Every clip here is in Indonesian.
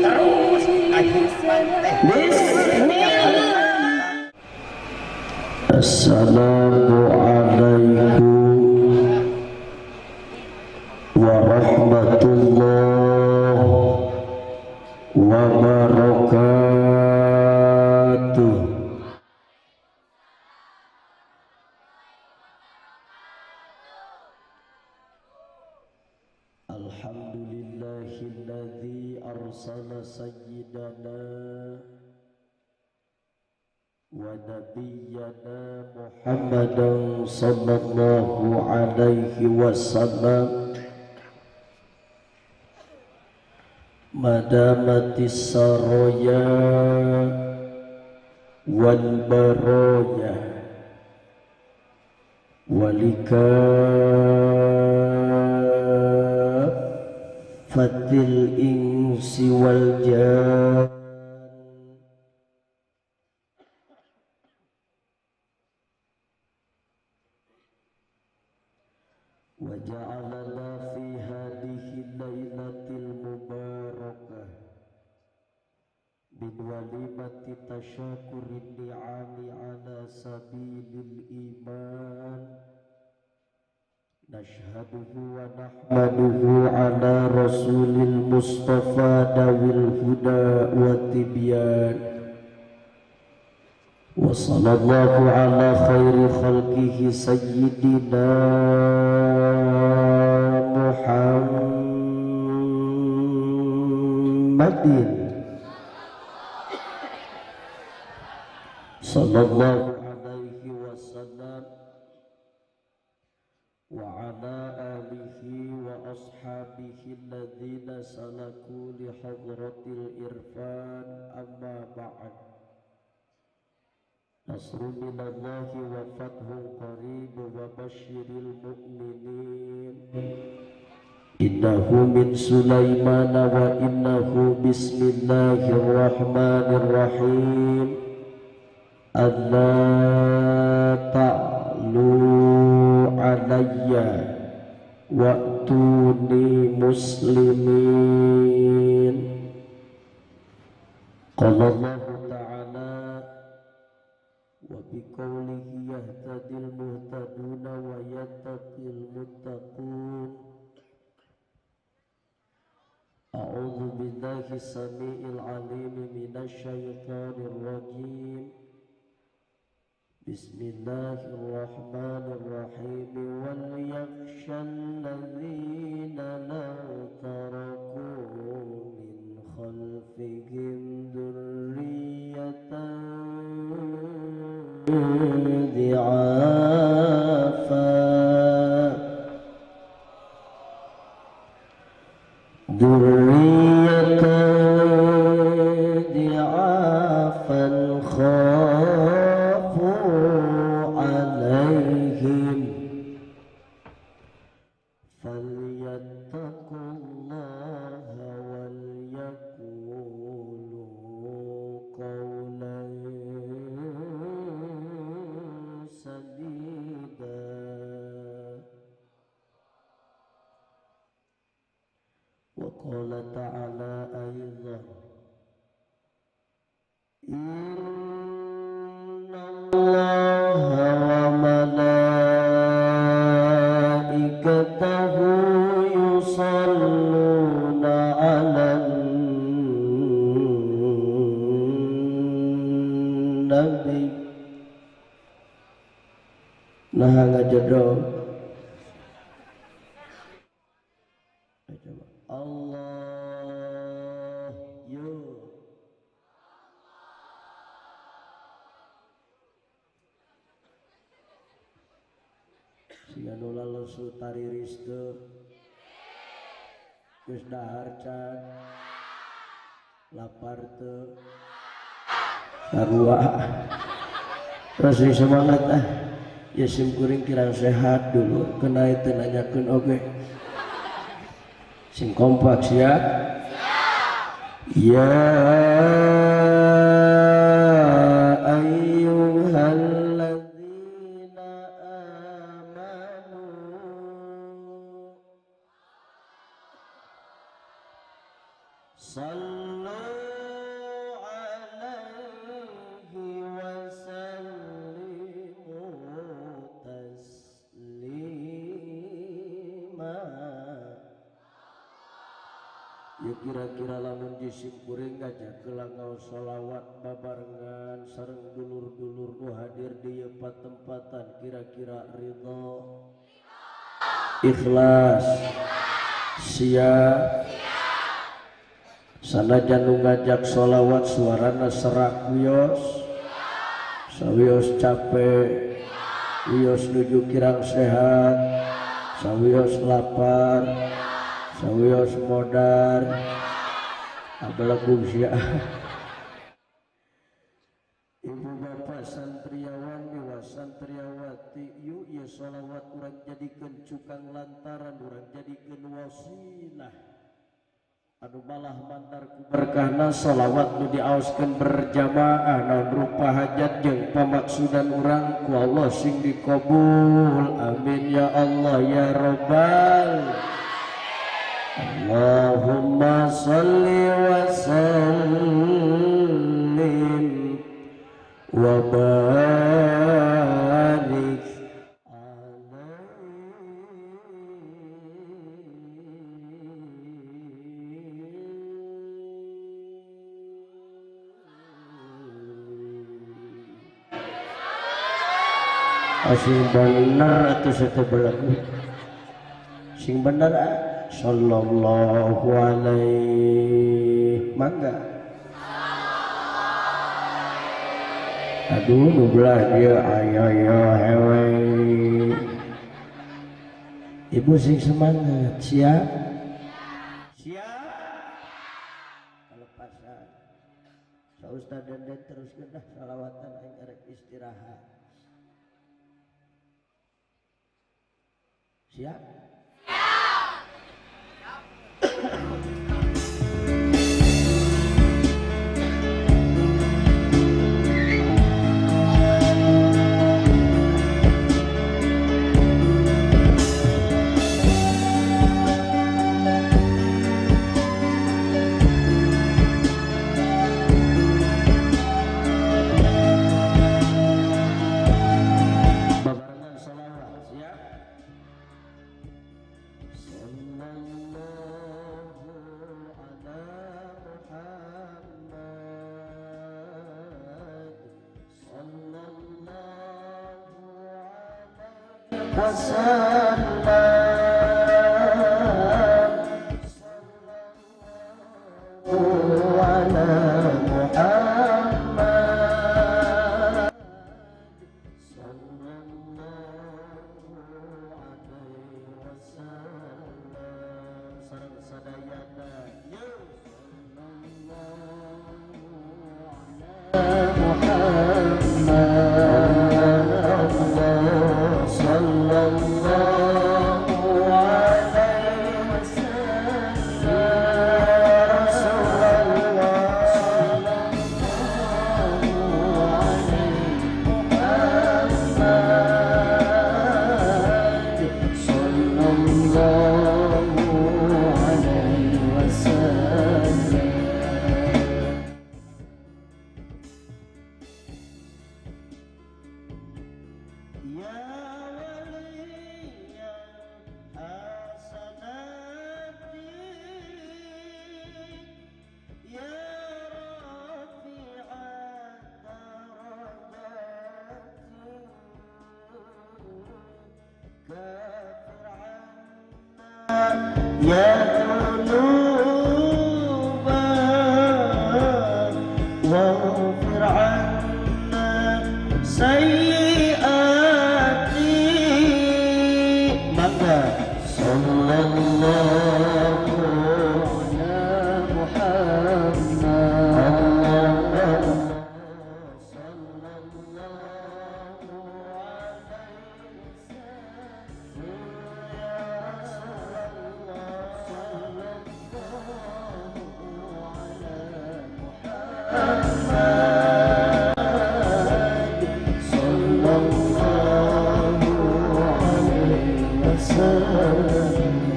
terus kehidupan teh. Bismillah. Assalamualaikum warahmatullahi wabarakatuh. Alhamdulillahilladzi arsala sayyidana wa nabiyyana Muhammadan sallallahu alaihi wasallam madamatis saraya wal baraya walika fatil insi wal jan wa ja'alana fi hadhihi lailatil mubarakah min walimati tasyakurin ni'ami ala sabilil iman nashhaduhu wa nahmaduhu ala rasulil mustafa dawil huda wa tibyan wa sallallahu ala khairi khalqihi sayyidina Muhammadin sallallahu alaihi wasallam wa ala alihi wa ashabihi alladhina salaku li hadratil irfan amma ba'd. Nasrun minallahi wa fathun qarib wa basyiril mu'minin. Innahu min Sulaiman wa innahu bismillahirrahmanirrahim. Allah ta'lu alayya wa'tuni muslimin. Qala Allah ta'ala wa biqaulihi yahtadil muhtaduna wa yattaqil muttaqun. A'udzu billahi samii'il 'aliim minasy syaithaanir rajiim. Bismillahirrahmanirrahim. Wal yakhshal ladzina law taraku min khalfihim dzurriyyatan dhi'afa khafu alaihim falyattaqullaha wal yaqulu qawlan sadida. Wa qala ta'ala aidan innallaha wa malaikatahu yusalluna 'alan nabi. Nah ngajedog Allah yo siga nu lalesu tariris teu geus dahar can lapar teu sarua terus semangat ya sim kuring kirang sehat dulu kena itu nanyakeun oge sing kompak siap ya ayyuhalladzina amanu sallu alaihi wa sallimu taslima. Ya kira-kira lamun jisim kuring ngajak kelangau sholawat babarengan sareng dulur-dulur nu hadir di tempatan kira-kira ridho ikhlas siap sanajan nu ngajak sholawat suarana serak wios sawios capek wios nuju kirang sehat sawios lapar sawios modar apalagi sia ibu bapak santriawan dewa santriawati yuk ya sholawat urang jadikeun cukang lantaran urang jadikeun wasilah anu malah mantar ku berkahna sholawat nu diaoskeun berjamaah naon rupa hajat jeung pamaksudan urang ku Allah sing dikabul amin ya Allah ya robbal Allahumma salli wa sallim wa barik sing bener atuh satebelaku sing bener sallallahu alaihi mangga aduh nu belah dia ayo hewe ibu sing semangat siap kalepasan sa ustaz denden teruskeun dah salawatan aing arek istirahat siap ya dhunuba waghfir 'anna sayyi'ati maka sallallahu ala Muhammad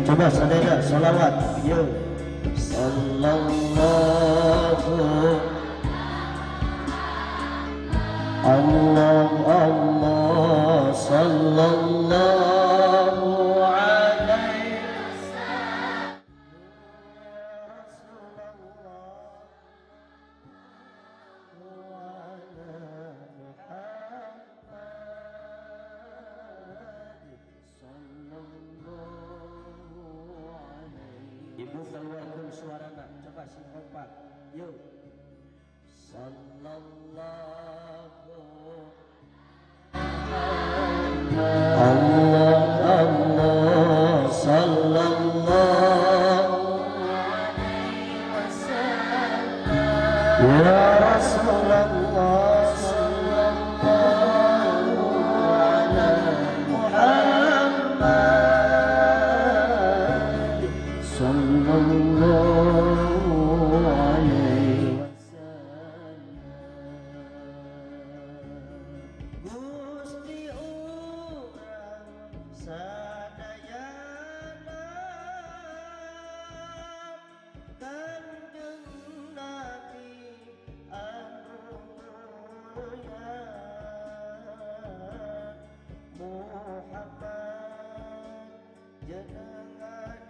coba sadaya salawat yo sallallahu goyangkeun suarana coba sing kompak yuk sallallahu Allah Allah sallallahu ya Rasulullah sallallahu alaihi Muhammad sallallahu alaihi wasallam Gusti urang sadayana Kanjeng Nabi anu mulia Muhammad jenengan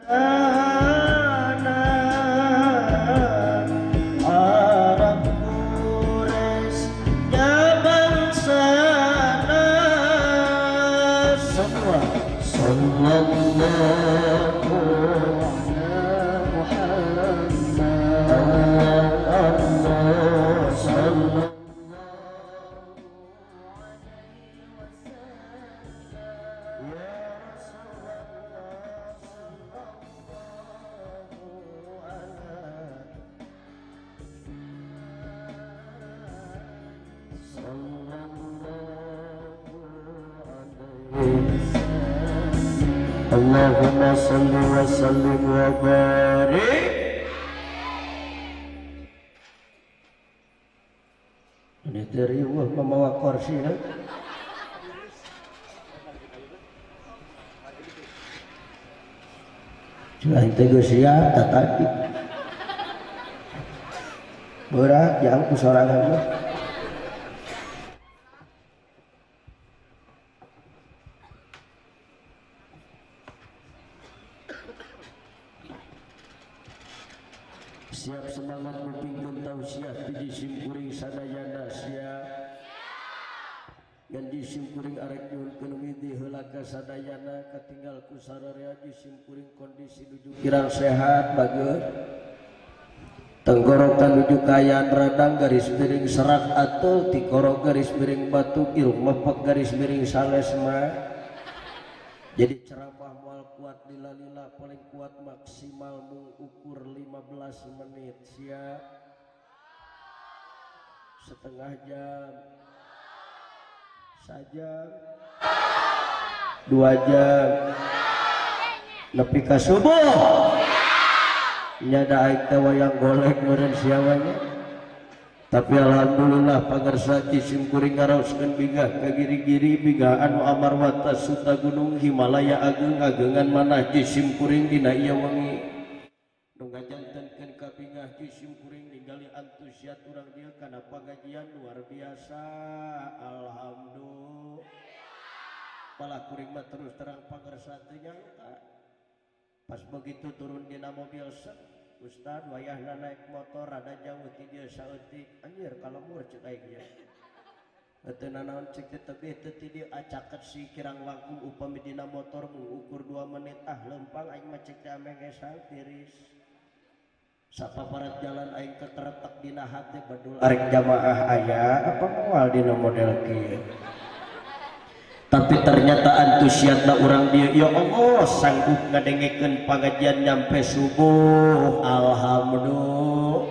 Arab Quraisy jabangsana semua sallallahu ala Muhammad Allah sallallahu Allahumma salli wa sallim wa barik. Ini dari Allah membawa kursi ya. Jangan tegas siap tadi. Berat yang kusorangan mah. Siap semangat memimpin tausiah di simkuring sadayana siap yang di simkuring arek nyuhunkeun widi heula ka sadayana katinggal ku sararea di simkuring kondisi nuju kirang sehat bageut tenggorokan nuju kayaan radang garis miring serak atul tikorok garis miring batu irung mepek garis miring salesma jadi ceramah moal kuat lila-lila paling kuat maksimal mengukur 15 menit siap setengah jam sajam 2 jam nepi ka subuh nyada aing teh wayang golek meureun siawanya tapi alhamdulillah pangarsa cisim kuring ngaraoskeun bigah ka giri-giri biga anu amarwata suta gunung Himalaya ageung ageungan manah cisim kuring dina ieu wengi nu ngajantenkeun ka bingah cisim kuring ningali antusias urang dieu kana pangajian luar biasa alhamdulillah pala kuring mah terus terang pangarsa teh nyangka pas begitu turun dina mobil set Ustad wayahna naik motor rada jauh ti dieu saeutik anjir kalemur ceuk aing ge teu nanaon cek teh tebih teu ti dieu acaket si kirang langkung upami dina motor mengukur 2 menit lempang aing mah cek teh ame ngesang tiris sapaparat jalan aing keteretek dina hate bedul arek jamaah aya apa moal dina model kieu tapi ternyata antusiasna urang dia ya Allah sanggup ngadengekeun pengajian nyampe subuh alhamdulillah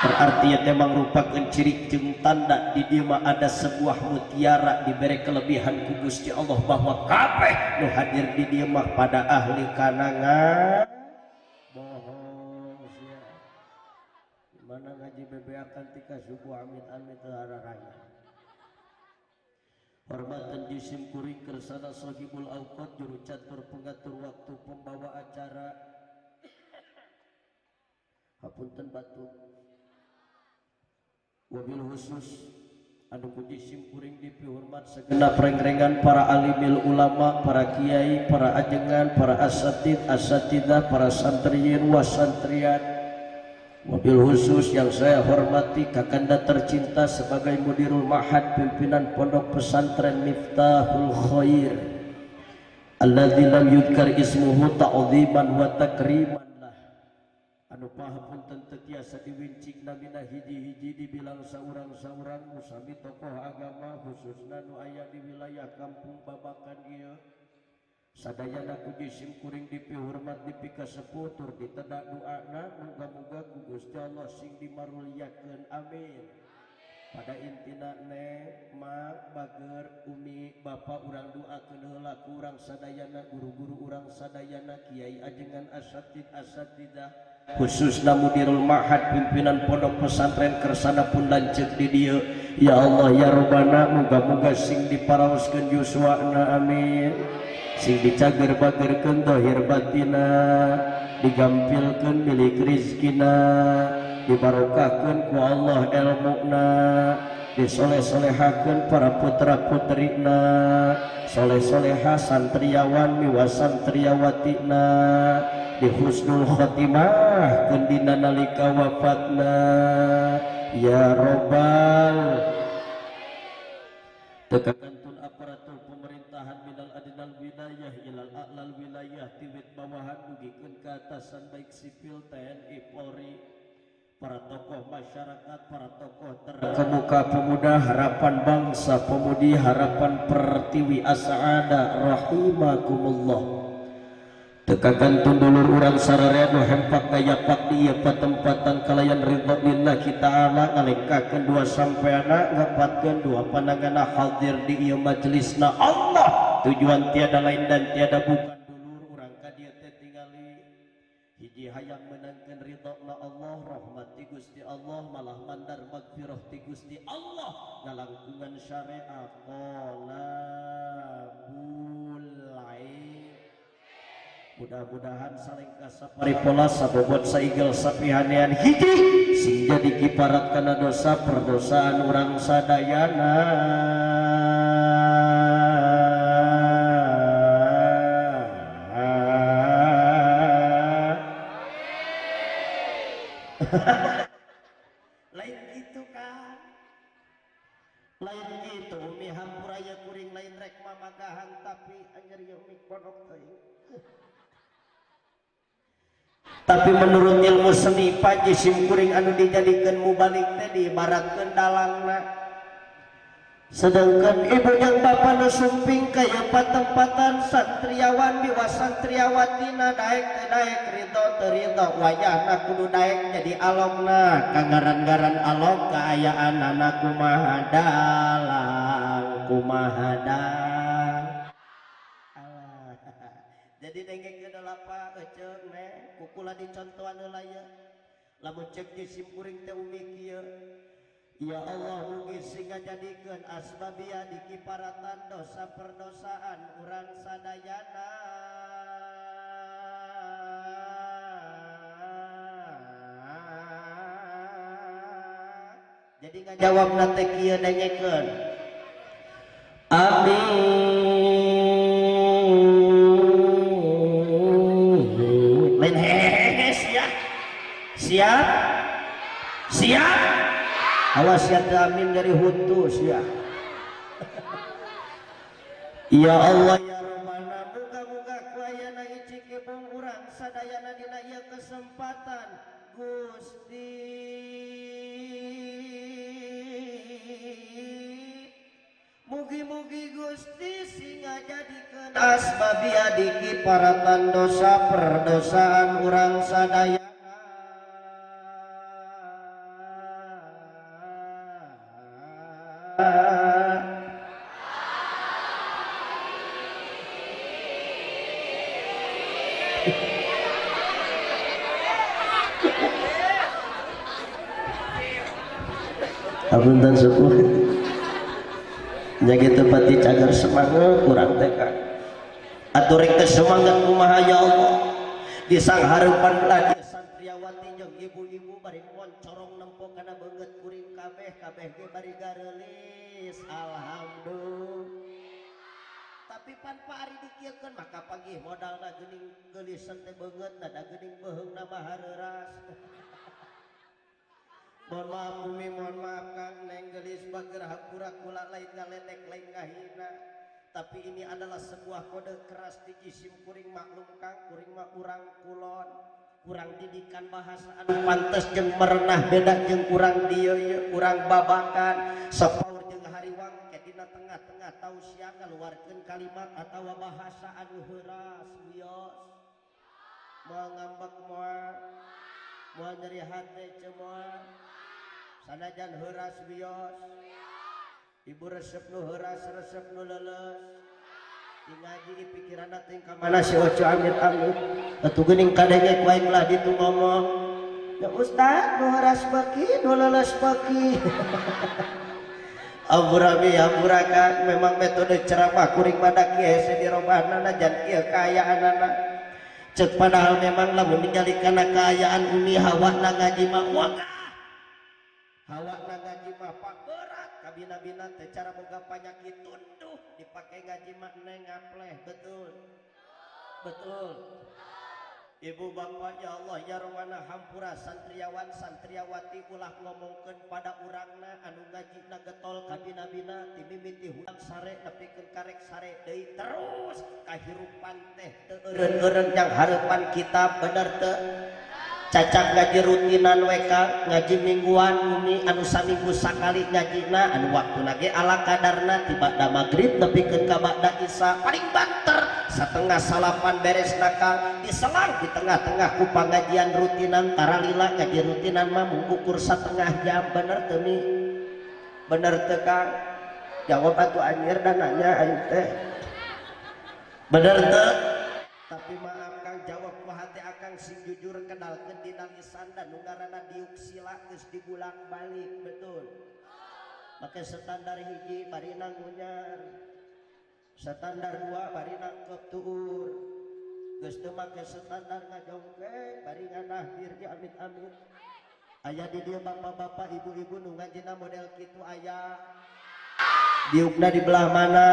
berarti ya memang merupakan ciri jeung tanda di dieu mah ada sebuah mutiara diberi kelebihan ku Gusti Allah bahwa kabeh nu hadir di dieu mah pada ahli kanangan bohong sia mana ngaji bebeakan tika subuh amit-amit hararanya hormatan jisim kuring kersana sahibul awqat juru catur pengatur waktu pembawa acara hapunten batu wabil khusus anu ku jisim kuring dipihormat segenap rengrengan para alimil ulama para kiai para ajengan para asatidah para santriyin wasantriat wabil khusus yang saya hormati kakanda tercinta sebagai mudirul mahad pimpinan pondok pesantren Miftahul Khair alladzi lam yudkar ismuhu ta'dhiman wa takriman lah anu paham punten teu tiasa diwincikna mina hiji-hiji dibilang saurang-saurang musami tokoh agama khususna nu aya di wilayah kampung Babakan ieu sadayana ku jisim kuring dipihormat dipikasepuh tur ditedak doana muga-muga ku Gusti Allah sing dimarulyakeun amin. Pada intina mak bager umi bapak urang doakeun heula ku urang sadayana guru-guru urang sadayana kiai ajengan asatidah khususna mudirul ma'had pimpinan pondok pesantren kersana pun lanceuk di dieu ya Allah ya Rabbana muga-muga sing diparaoskeun yuswana amin sing dicager-bagerkeun zahir batina digampilkeun milik rizkina dibarokahkeun ku Allah ilmuna disoleh-solehakeun para putra-putrina soleh-soleha santriawan miwa santriawatina di husnul khotimah kendina nalika wafatna ya Robbal tekakantun aparatur pemerintahan minal adinal wilayah ilal a'lal wilayah tiwit bawahan dugikeun ka atasan baik sipil TNI Polri para tokoh masyarakat, para tokoh terkemuka pemuda harapan bangsa, pemudi harapan pertiwi as'ada rahimakumullah. Tekagantun dulur urang sararea nu hempak kayapak di ieu patempatan kalayan ridho lillahi ta'ala ngalengkakeun dua sampeana ngapatkeun dua pandanganna hadir di ieu majelisna Allah tujuan tiada lain dan tiada bukan dulur urang ka dieu teh tingali hiji hayang menangkeun ridhona Allah rahmat ti Gusti Allah malah mandar magfirah ti Gusti Allah ngalangkungan syariat qalabul lain mudah-mudahan saling kasaparipola sabobot saigel sapihanean hiji sing jadi kiparat kana dosa perdosaan urang sadayana lain gitu kan lain gitu umi hampuraya kuring lain rek mamagahan tapi anjir ya umi kodok teuing tapi menurut ilmu seni pak jisim kuring anu dijadikeun mubalik teh diibaratkeun dalangna sedangkan ibu yang bapak nu sumping kaya patempatan santriawan miwa santriawatina daek teu daek ridho teu ridho wayahna kudu daek jadi alongna kagaran-garan along kaayaanana kumaha dalang kumaha dalang jadi dengkeun lapa eceung ne kukula dicontohan heula ye lamun ceuk jisim kuring teh umi kieu ya Allah mugi sing ngajadikeun asbabia di kiparatan dosa perdosaan urang sadayana jadi ngajawabna teh kieu dengekeun amin lain hehehe siap siap awas ya amin dari hutus ya ya Allah ya Rabbana muga-muga kuayana icik ibung urang sadayana dina ieu kesempatan Gusti mugi-mugi Gusti sing ngajadikeun asbabia di kiparatan dosa perdosaan urang sadayana Apunten sepuh nya kitu pati cager semangat kurang teh kan atuh rek teh semangat kumaha ya Allah di sang hareupan lagi santriawati jeung ibu-ibu bari moncorong nempo kana beungeut kuring kabeh ge bari gareulis alhamdulillah tapi pan paari dikieukeun maka pagih modalna geuning geulisen teh beungeut da geuning beuheungna mah hareuras mohon maaf bumi mohon maaf kang neng gelis bager hapura kula lain ngaledek lain ngahina tapi ini adalah sebuah kode keras di jisim kuring maklum kang kuring mah urang kulon kurang didikan bahasa anu pantes jeung merenah beda jeung urang dieu urang babakan sapaur jeung hariwang ke dina tengah-tengah tausiah ngaluarkeun kalimat atawa bahasa anu heuras wios moal ngambek moal nyeri hate cemoal sanajan heuras wios ibu resep nu heuras resep nu leuleus ngaji pikiran teh ka mana si oco amit-amit atuh geuning kadenge ku aing lah ditu ngomong ya ustad nu heuras beuki nu leuleus beuki ampurami ampuraka memang metode ceramah kuring badak kieu hese dirobahna jan kieu kaayaanana cek padahal memang lamun ningali kana kaayaan umi hawana ngaji mah wagah hawana ngaji mah berat kabina-bina teh cara boga panyakit tunduh dipake ngaji mah neng ngapleh betul betul ibu bapak ya Allah ya romana hampura santriawan santriawati ulah ngomongkeun pada urangna anu ngajina getol kabina-bina ti mimiti hudang sare nepikeun karek sare deui terus kahirupan teh teu eureun-eureun yang hareupan kita bener teu cacak ngaji rutinan WK ngaji mingguan umi anu saminggu sakali ngajina anu waktuna ge ala kadarna ti ba'da magrib nepikeun ka ba'da isya paling banter satengah salapan beres nakal diselang di tengah-tengah ku pangajian rutinan taralila ngaji rutinan mah mengukur setengah jam bener teu nih bener teu Kang jawab atuh anjir dan nanya aing teh bener teu tapi maaf Kang jawab ku hati akang sing jujur kenalkeun dina lisan dan nu ngaranna diuk sila geus dibulak-balik betul make standar hiji bari ngunyar standar 2 bari nangkep tuur geus teu make standar ngajongkeng bari nganahdir di amit-amit aya di dieu bapak-bapak ibu-ibu nu ngajina model kitu aya diukna di belah mana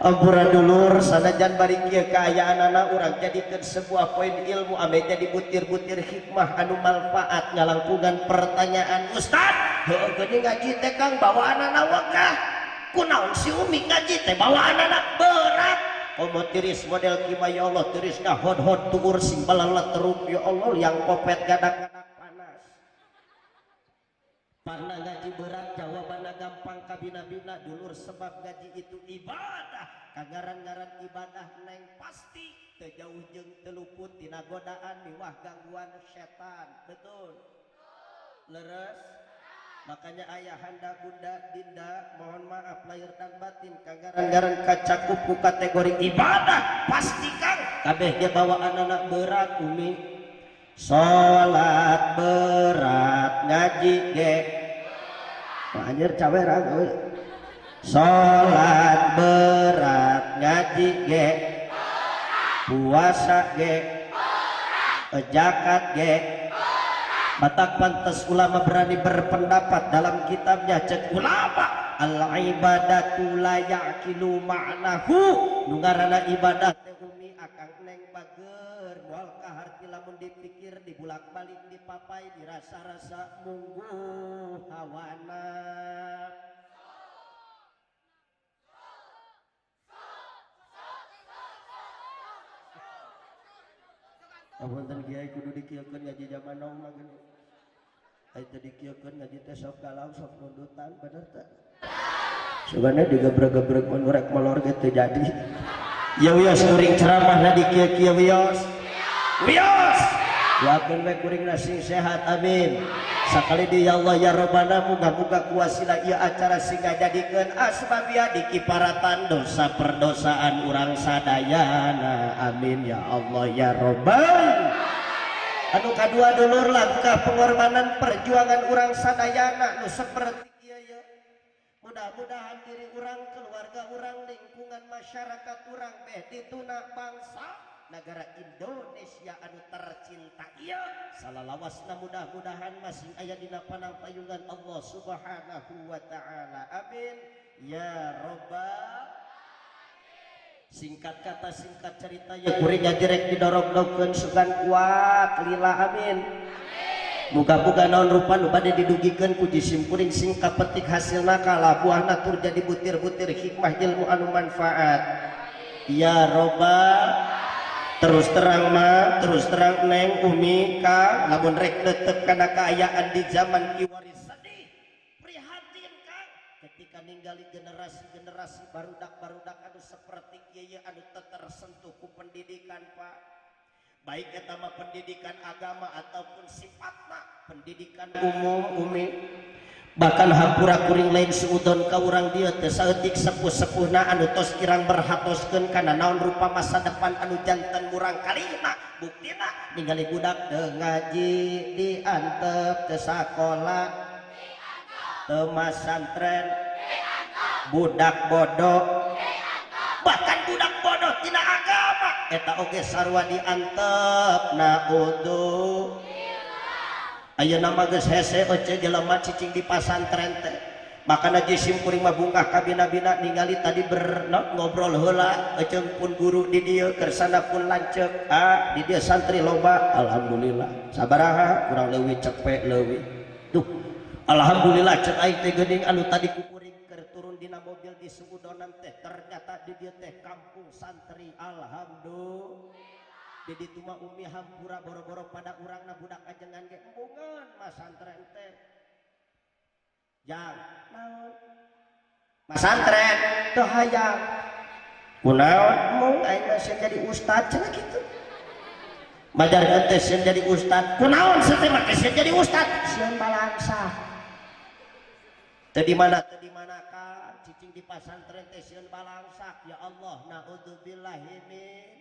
ampura dulur sanajan bari kieu kaayaanana urang jadikeun sebuah poin ilmu ame jadi butir-butir hikmah anu manfaat ngalangkungan pertanyaan ustad heuh geuning ngaji teh Kang bawaanana wegah kunaon si umi ngaji teh bawaanana berat komo tiris model kima ya Allah tirisna hod-hod tuur sing balalet terup ya Allah yang kopet gadak-gadak panas parna ngaji berat jawabanna gampang kabina-bina dulur sebab ngaji itu ibadah kagaran-garan ibadah neng pasti teu jauh jeung teu luput tina godaan miwah gangguan setan betul leres makanya ayahanda bunda dinda mohon maaf lahir dan batin kagaran-garan kacakup ku kategori ibadah pasti Kang kabeh ge bawaanana berat umi salat berat ngaji ge anjir cawerang euy salat berat ngaji ge puasa ge zakat ge batak pantes ulama berani berpendapat dalam kitabnya cek ulama al ibadatu la yaqilu ma'nahu nu ngaranna ibadah teh umi akang neng bager moal kaharti lamun dipikir dibulak-balik dipapai dirasa-rasa mungguh hawana apunten kiai kudu dikieukeun ngaji zaman now mah geuning ai teh dikieukeun ngaji teh sok galau sok nundutan bener teh sugana digebrek-gebrek mun rek molor ge teu jadi ya wios kuring ceramahna dikieu-kieu wios wios doakeun we kuringna sing sehat amin sakali di ya Allah ya Rabbana muga-muga kuasila ieu acara sing ngajadikeun asbabia dikiparatan dosa perdosaan urang sadayana amin ya Allah ya Rabbal anu kadua dulur langkah pengorbanan perjuangan urang sadayana nu saperti ieu mudah-mudahan diri urang keluarga urang lingkungan masyarakat urang beh dituna bangsa negara Indonesia anu tercinta ieu salalawasna mudah-mudahan masih aya dina panampayungan Allah Subhanahu wa taala amin ya Rabbal singkat kata singkat cerita ya kuring direk didorong-dorongkeun sugan kuat lila amin muga-muga naon rupa nu bade didugikeun ku jisim kuring sing kapetik hasilna kala buahna tur jadi butir-butir hikmah ilmu anu manfaat ya Rabbal terus terang mah terus terang neng umi kang lamun rek neuteuk kana kaayaan di zaman kiwari sedih prihatin kang ketika ninggali generasi-generasi barudak-barudak anu seperti ieu anu teu tersentuh ku pendidikan Pak baik eta mah pendidikan agama ataupun sifatna pendidikan umum umi bahkan hampura kuring lain suudon ka urang dieu teu saeutik sepuh-sepuhna anu tos kirang berhatoskeun kana naon rupa masa depan anu janten murang kalina buktina ningali budak teu ngaji diantep teu sakola teu masantren budak bodoh bahkan budak bodoh tina agama eta oge sarua diantep naudzu ayo nama geus hese ece jelema cicing di pasantren teh makana jisim kuring mah bungkah ka bina-bina ningali tadi ngobrol heula eceung pun guru di dieu keur sana pun lanceuk di dieu santri loba alhamdulillah sabaraha kurang leuwih cepek leuwih tuh alhamdulillah ceuk aing teh geuning anu tadi ku kuring keur turun dina mobil di suudonan teh ternyata di dieu teh kampung santri alhamdulillah di ditu mah umi hampura boro-boro pada urangna budak ajengan ge embungan masantren teh jang naon masantren teu hayang kunaon mung aing mah sieun jadi ustad cenah kitu majar teh sieun jadi ustad kunaon teh mah sieun jadi ustad sieun balangsa teu di mana ka cicing di pasantren teh sieun balangsa ya Allah naudzubillahi min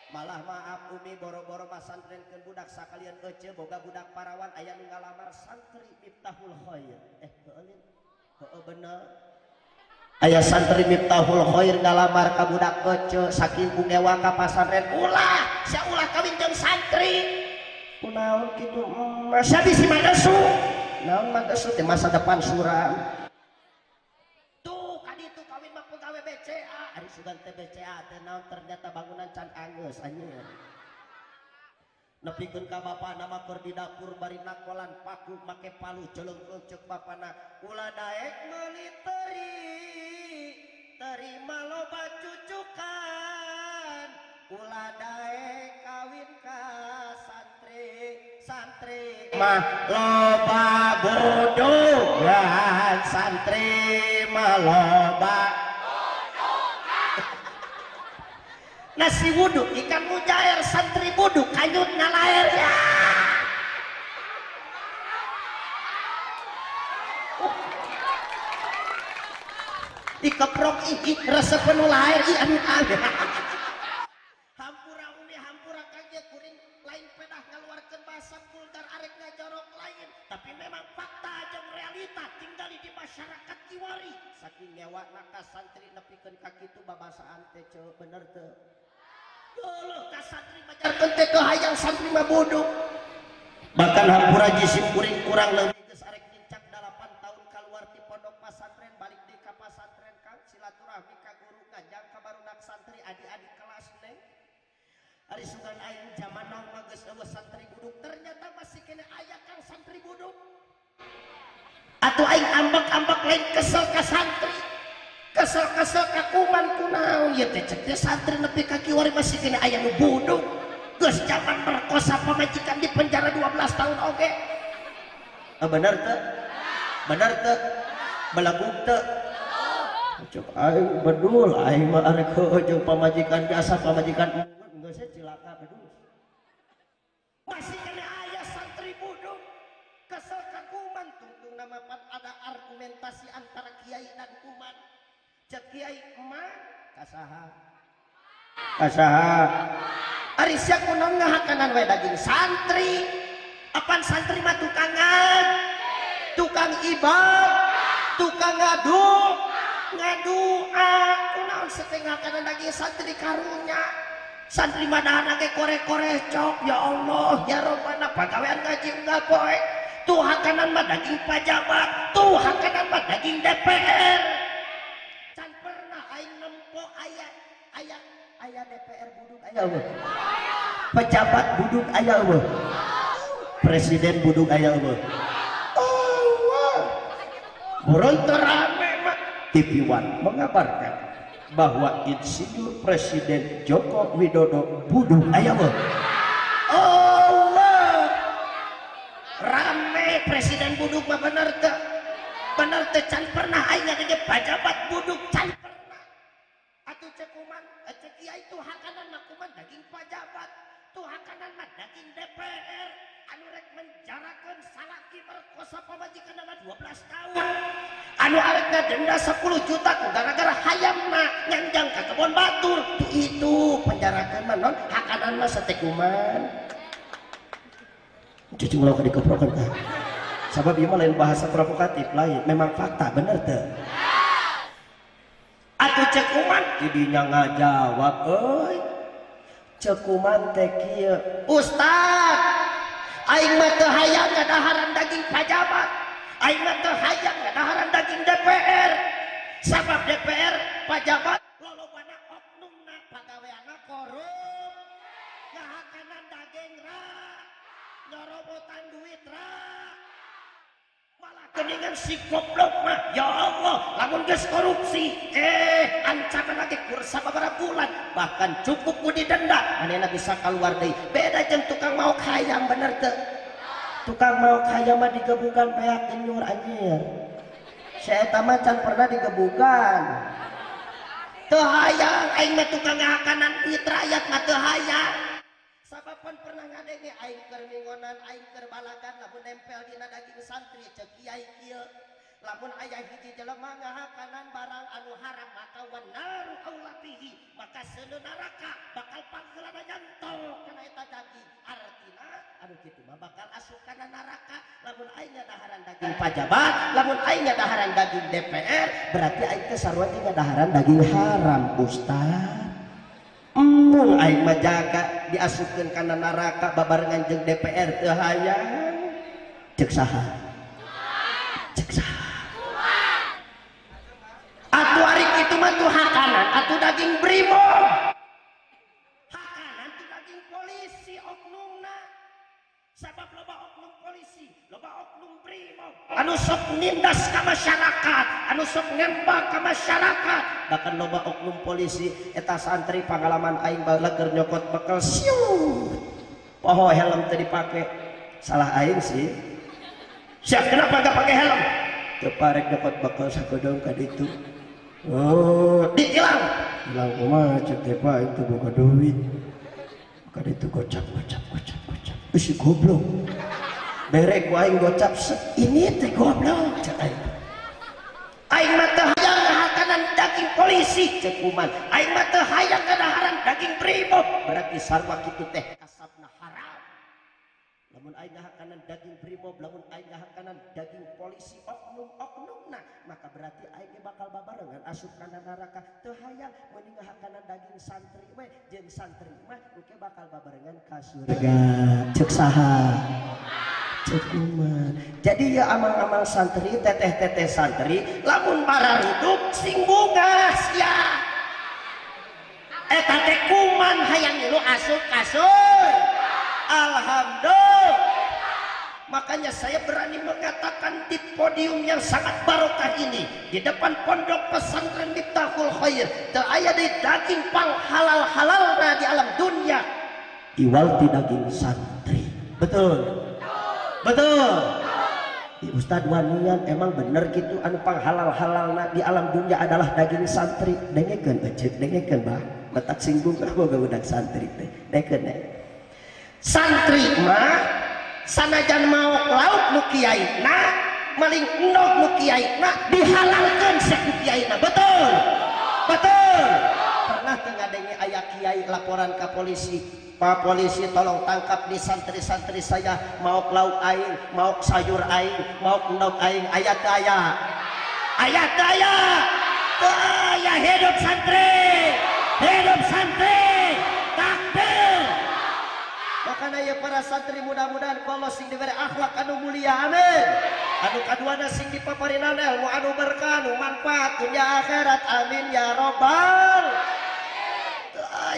malah maaf umi boro-boro pasantrenkeun budak sakalian ece boga budak parawan aya nu ngalamar santri Miftahul Khair heueuh bener aya santri Miftahul Khair ngalamar ka budak ece saking bungewa ka pasantren ulah sia ulah kawin jeung santri kunaon kitu sia bisi madesu naon madesu teh masa depan suram ari sugan teh BCA teh naon ternyata bangunan can anggeus anjeun nepikeun ka bapana mah keur di dapur bari nakolan paku make palu ceuleukeun ceuk bapana ulah daek meuli terima loba cucukan ulah daek kawin ka santri mah loba bodogan santri mah loba nasi wuduk ikan mujair santri buduk kanyut ngalair ya dikeprok resep penuh lahir anu hampura umi hampura kaget kuring lain pedah ngaluarkeun bahasa vulgar arek ngajorok lain tapi memang fakta jeung realita tinggal di masyarakat kiwari saking ngewana ka santri nepikeun ka kitu babasaan teh bener teu Dulu ka santri majarkeun teh teu hayang santri mah bodoh. Bahkan hampura jisim kuring kurang leuwih geus arek nyincak 8 tahun kaluar ti pondok pasantren balik deui ka pasantren Kang silaturahmi ka guru ngajang ka barudak santri adik-adik kelas neng. Ari sugan aing zaman now mah geus eueuh santri buduk ternyata masih kene aya Kang santri buduk. Atuh aing ambek-ambek lain kesel ka santri. Kesel-kesel kakuman kunaon ya teh cek santri nepi ka kiwari masih kena aya nu buduk geus zaman merkosa pamajikan di penjara 12 tahun oge bener teu belaguk teu cek aing bedul aing mah arek heueuh jeung pamajikan biasa pamajikan geus cilaka bedul masih kena aya santri buduk kesel kakuman tungtung nama ada argumentasi antara kiai dan kuman cek kiai emak kasaha ari sia kunaon ngahakanan we daging santri apaan santri mah tukangan tukang ibad tukang ngadua kunaon setengah kanan daging santri karunya santri mah dahana ge korek-korek cok ya Allah ya Rabbana pagawean ngaji enggak poe tuh hakanan mah daging pajabat tuh hakanan mah daging DPR aya DPR buduk aya eueuh pejabat buduk aya eueuh presiden buduk aya eueuh Allah buron teu rame mah TV One mengabarkan bahwa Insinyur Presiden Joko Widodo buduk aya mah. Allah rame presiden buduk mah bener teh can pernah aing ngadenge pejabat buduk can pernah atuh cek kuman cek kiai itu hakanan mah kuman daging pejabat tuh hakanan mah daging DPR anu rek menjarakeun salaki merkosa pamajikanna 12 tahun anu arekna denda 10 juta gara-gara hayamna nyanjang ka kebon batur tuh itu penjarakeun mah non hakanan mah satekuman cuci ngulau ke dikeprokan kah sabab ieu mah lain bahasa provokatif lain memang fakta bener teu atuh cekuman didinya ngajawab euy cekuman teh kieu ustad aing mah teu hayang ngadaharan daging pejabat aing mah teu hayang ngadaharan daging DPR sabab DPR pejabat lolobana oknumna pagaweana korup ngahakanan daging ra nyorobotan duit ra malah keningan si goblok mah ya Allah lamun geus korupsi ancaman lagi kursa beberapa bulan bahkan cukup ku didenda manehna bisa keluar deui beda jeung tukang mau hayam bener teu tukang mau hayam mah digebukan pihak nyur anjir saya eta mah can pernah digebukan teu hayang aing mah tukang ngahakanan duit rakyat mah teu hayang sabapan pernah ngadenge aing keur mingonan aing keur balakan lamun nempel dina daging santri cek kiai kieu lamun aya hiji jelema ngahakanan barang anu haram maka wanaru aulatihi maka seuneu neraka bakal panggeulana nyantol kana eta daging artina anu kitu mah bakal asup kana neraka lamun aing ngadaharan daging pejabat lamun aing ngadaharan daging DPR berarti aing teh sarua teh ngadaharan daging haram ustaz mun aing mah jaga diasupkeun kana neraka babarengan jeung DPR teu hayang ceuk saha ceuk saha atuh ari kitu mah tuh hakanan atuh daging brimob hakanan tuh daging polisi oknumna sabab loba oknum polisi loba oknum brimob anu sok nindas ka masyarakat anu sok nembak ka masyarakat bahkan loba oknum polisi eta santri pengalaman aing baheula keur nyokot bekel siu poho helm teu dipake salah aing sih siap kenapa gak pakai helm teu parek nyokot bekel sakodong ka ditu oh ditilang bilang kumaha cek teh pak itu boga duit ka ditu gocap si goblok berek ku aing gocap ini teh goblok cek aing mah teu hayang ngahakanan daging polisi cek kuman aing mah teu hayang ngadaharan daging brimob berarti sarua kitu teh kasabna haram lamun aing ngahakanan daging brimob lamun aing ngahakanan daging polisi oknumna maka berarti aing bakal babarengan asup kana neraka teu hayang mun ngahakanan daging santri we jeung santri mah oke bakal babarengan ka surga ceuk saha ceuk kumaha jadi ya amang-amang santri teteh-teteh santri lamun bararuduk sing bungas ya eta teh kuman hayang ngilu asup kasur alhamdulillah makanya saya berani mengatakan di podium yang sangat barokah ini di depan pondok pesantren Miftahul Khair teu aya deui daging pang halal-halalna di alam dunia iwal ti daging santri betul betul Ustad wanian emang bener gitu anu pang halal-halalna di alam dunia adalah daging santri dengekeun ecet dengekeun bah letak singgung ka boga budak santri teh dengekeun santri mah sanajan mau lauk nu kiaina maling endog nu kiaina dihalalkeun saku kiaina betul betul pernah teu ngadenge aya kiai laporan ka polisi Pak polisi tolong tangkap di santri-santri saya mau lauk aing mau sayur aing mau endog aing aya teu aya aya teu aya teu aya hidup santri takbir makanya ya para santri mudah-mudahan ku Allah sing diberi akhlak anu mulia amin anu kaduana sing dipaparinana ilmu anu berkah anu manfaat dunia akhirat amin ya robbal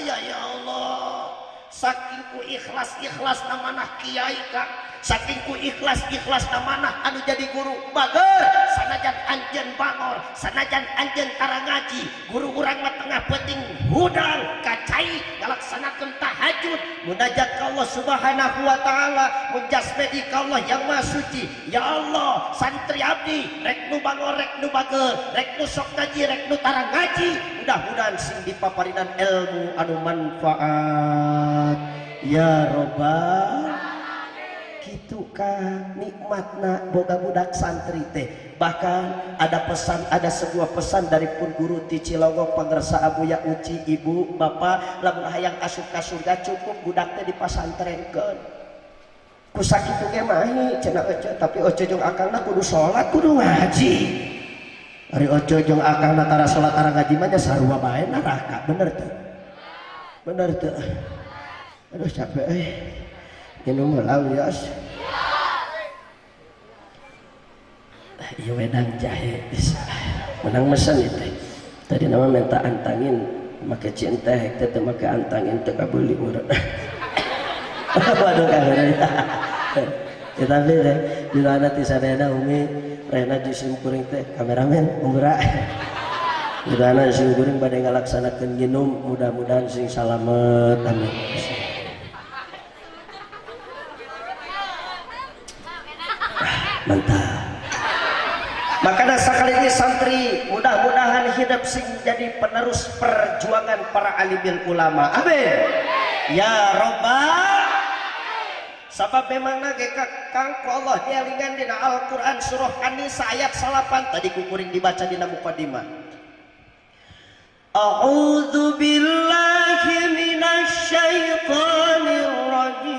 ya Allah saking ku ikhlas namanah kiai Kang, saking ku ikhlas namanah anu jadi guru bager, sanajan anjeun bangor, sanajan anjeun tara ngaji, guru urang mah tengah penting hudang kacai ngalaksanakeun tahajud, munajat ka Allah Subhanahu wa taala, munjasmedi ka Allah yang Maha Suci. Ya Allah, santri abdi rek nu bangor, rek nu bager, rek nu sok ngaji, rek nu tara ngaji, mudah-mudahan sing dipaparinan ilmu anu manfaat ya robbal gitu kan. Nikmatna boga budak santri teh. Bahkan ada sebuah pesan dari pun guru ti Cilongok pangresa Abuya Uci, ibu bapak lamun hayang asup ka surga cukup budak teh dipasantrenkeun ku sakitu ge mahi cenah Oce, tapi Oce jeung akangna kudu salat kudu ngaji. Ari Oce jeung akangna tara salat tara ngaji mah nya sarua bae neraka. Bener teu? Bener teu? Aduh capek minum lawios. Iya wedang jahe bisa menang mesen itu tadi nama minta antangin make cinta hek teh make antangin teu kabeli urang. Waduh kaget ya, tapi deh di mana ti sadayana umi rena jisim kuring teh kameramen umbra di mana jisim kuring bade ngalaksanakeun nginum, mudah-mudahan sing salamet amin. Mantap. Makanya sekali ini santri mudah-mudahan hidup sing jadi penerus perjuangan para alimil ulama. Amin. Ya Rabbal. Sabab memang nage Kang ku Allah dielingan dina Al-Qur'an surah An-Nisa ayat 8 tadi kukuring dibaca dina mukadimah. A'udzu billahi minasy syaithanir rajim.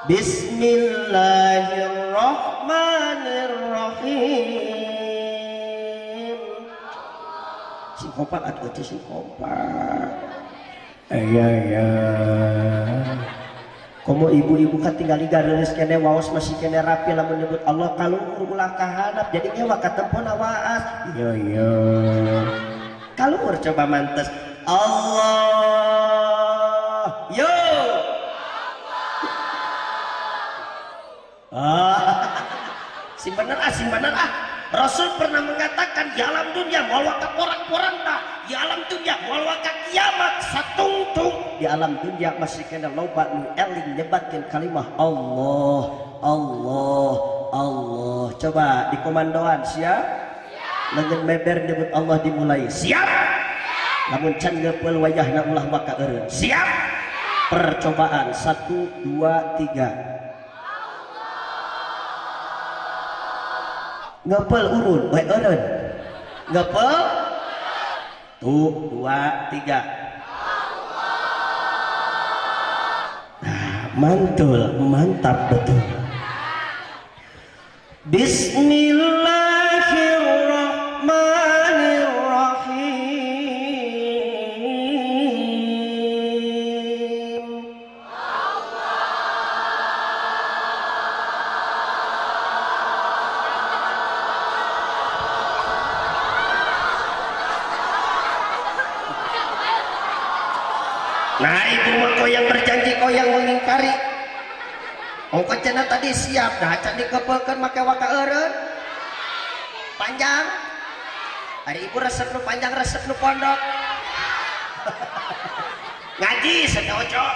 Bismillahirrahmanirrahim. Sing kompak atuh sing kompak. Ya. Komo ibu-ibu katinggali gareus kene waos masih kene rapi lamun nyebut Allah kalungur ulah kahandap jadi ngewa katempona waas. Iya. Kalungur coba mantes. Allah. Yo. Sing bener Rasul pernah mengatakan di alam dunia moal waka porak-poranda, di alam dunia moal waka kiamat satungtung, di alam dunia masih kena loba nu eling nyebatkeun kalimah Allah. Coba di komandoan siap? Leungeun meber nyebut Allah dimulai. Siap? Lamun can ngeupel wayahna ulah maka eureun. Siap? Percobaan 1 2 3. Ngepel urun, baik eureun. Ngepel. Tuh 2 3. Nah, mantul, mantap betul. Bismillahirrahmanirrahim. Nah itu mah kau yang berjanji, kau yang mengingkari. Ongko cenah tadi siap, dah can dikepelkeun make waka eureun. Panjang. Hari ibu resep nu panjang, resep nu pondok. Ngaji cenah oco.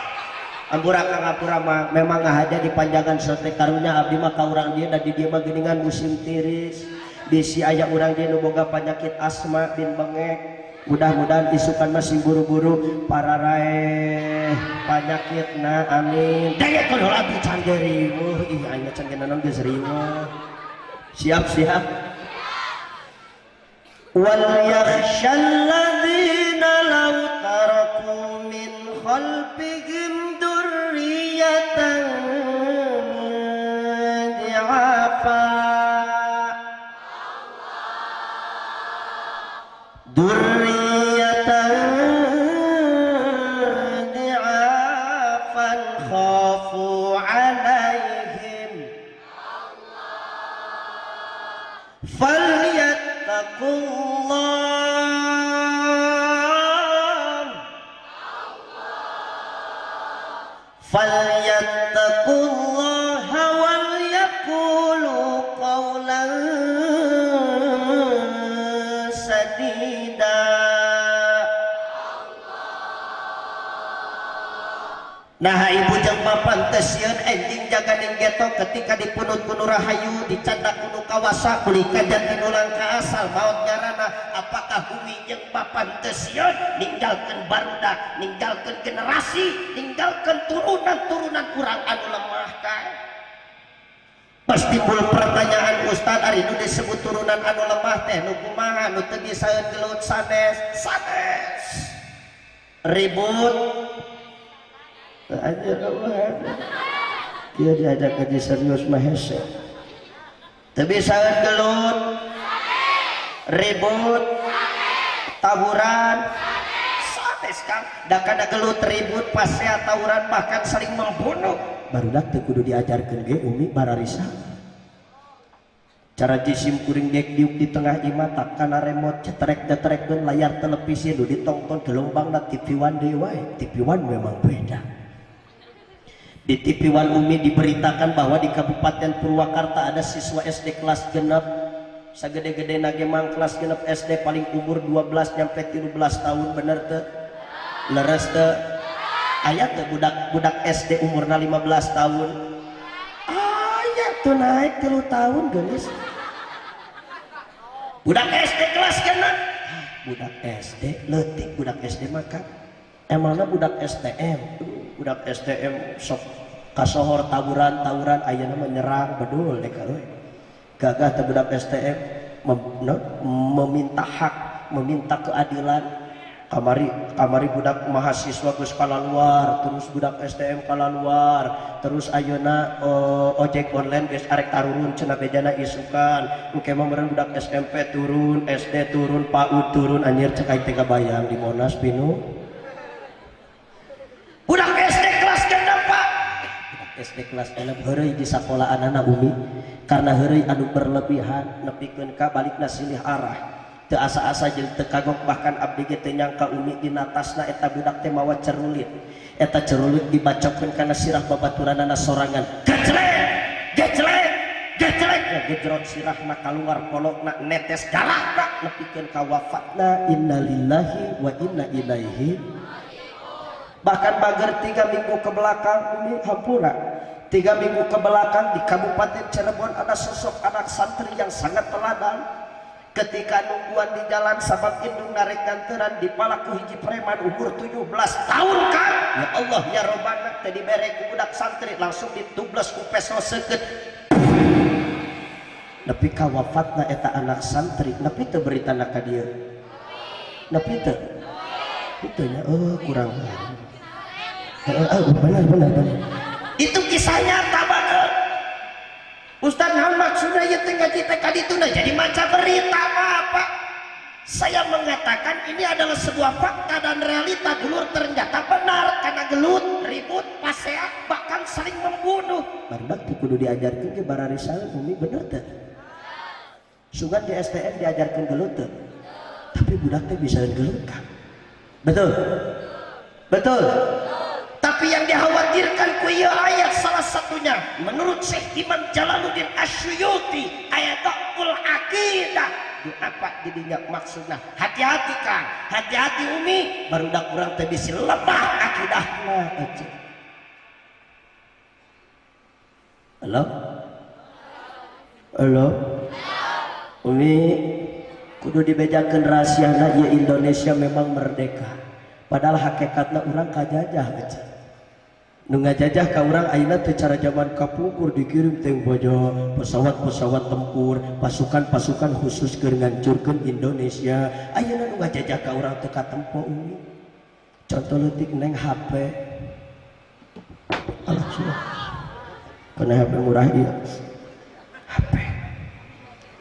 Ampura ka ngapura mah memang ngahaja dipanjangan sote karunya abdi mah ka urang dieu da di dieu mah geuningan musim tiris. Bisi aya urang dieu nu boga penyakit asma bin bengek. Mudah-mudahan isukan masih buru-buru para raeh panyakitna amin. Daya kono lagi can geriweuh ih aing can geuneuh geus riweuh. Siap. Wal yakhshal ladzina law taraku min khalfihim dzurriyyatan di'afa. فليتقوا الله falyattaqullaha wal yaqulu qawlan sadida. Nah ibu jeung bapak tesian enjing jaga ning geto ketika dipunut kuno rahayu dicandak kuno kawasa kuli kajati nulang ka asal maut nyarana. Apakah umi jeung bapak tesian ninggalkeun barudak, ninggalkeun generasi, ninggalkeun turunan-turunan urang anu lemah kae? Pasti timbul pertanyaan, Ustaz ari nu disebut turunan anu lemah teh nu kumaha nu teu disaeun gelut sanes ribut aja kawan dia diajak kaji serius mahese tapi sangat gelut ribut tawuran sanes kan da kada gelut ribut pasea tawuran bahkan saling membunuh barudak teu kudu diajarkeun ge umi bararisa cara jisim kuring dek diuk di tengah imata kana remote cetrek-cetrek layar televisi nu ditonton gelombangna TV One deui wae. TV One memang beda. Di TV One Umi diberitakan bahwa di Kabupaten Purwakarta ada siswa SD kelas genep sagede-gede nagemang kelas genep SD paling umur 12 sampai 13 tahun bener teu? Leres teu? Aya teu budak SD umurna 15 tahun? Aya tuh naik 3 tahun geus. Budak SD kelas genep. Budak SD leutik budak SD makan. Emangna budak STM? Budak STM sok kasohor tawuran ayeuna menyerang bedul dek we. Gagah teh budak STM meminta hak, meminta keadilan. Kamari budak mahasiswa geus kalaluar, terus budak STM kalaluar, terus ayeuna ojek online geus arek tarurun cenah bejana isukan. Engke mah meureun budak SMP turun, SD turun, PAUD turun anjir cek aing teh kabayang di Monas pinu. Budak SD kelas genep Pak. Budak SD kelas genep heureuy di sakolahanna Umi karena heureuy anu berlebihan nepikeun ka balikna silih arah. Teu asa-asa jeung teu kagok bahkan abdi ge teu nyangka Umi dina tasna eta budak teh mawa cerulit. Eta cerulit dibacokeun kana sirah babaturanana sorangan. Geclek. Gejrot sirahna kaluar kolokna netes darahna nepikeun ka wafatna innalillahi wa inna ilaihi. Bahkan bager 3 minggu ke belakang Umi hampura 3 minggu ke belakang di Kabupaten Cirebon ada sosok anak santri yang sangat teladan. Ketika nungguan di jalan sabab indung narek ganteran dipalaku hiji preman umur 17 tahun kan ya Allah ya Robbana tadi berek budak santri langsung ditubles ku peso seukeut nepi ka wafatna eta anak santri nepi teu beritana ka dieu nepi teu kitu nya kurang benar. Itu kisah nyata banget. Ustaz naon maksudnya ya tengah kita kadituna jadi macam berita apa? Saya mengatakan ini adalah sebuah fakta dan realita dulur ternyata benar karena gelut, ribut, pasea bahkan saling membunuh. Barudak kudu diajarkeun ke bararisa Umi bener teh. Sugan di STM diajarkeun gelut teh. Tapi budak teh bisa gelut kan? Betul. Tapi yang dikhawatirkan ku ieu ayat salah satunya menurut Syekh Imam Jalaluddin Asyuyuti ayat Qul Aqidah apa didinya maksudna hati-hati Kang, hati-hati Umi barudak urang teh bisi lemah akidahna. Halo Umi kudu dibejakeun rahasiana ieu Indonesia memang merdeka padahal hakikatna urang kajajah aja. Nu ngajajah ka urang ayeuna teh cara zaman kapungkur dikirim teh bojo pesawat-pesawat tempur, pasukan-pasukan khusus keur ngancurkeun Indonesia. Ayeuna nu ngajajah ka urang teh katempo Umi. Contoh leutik neng HP. Allah sudah. Kana HP murah ieu. HP.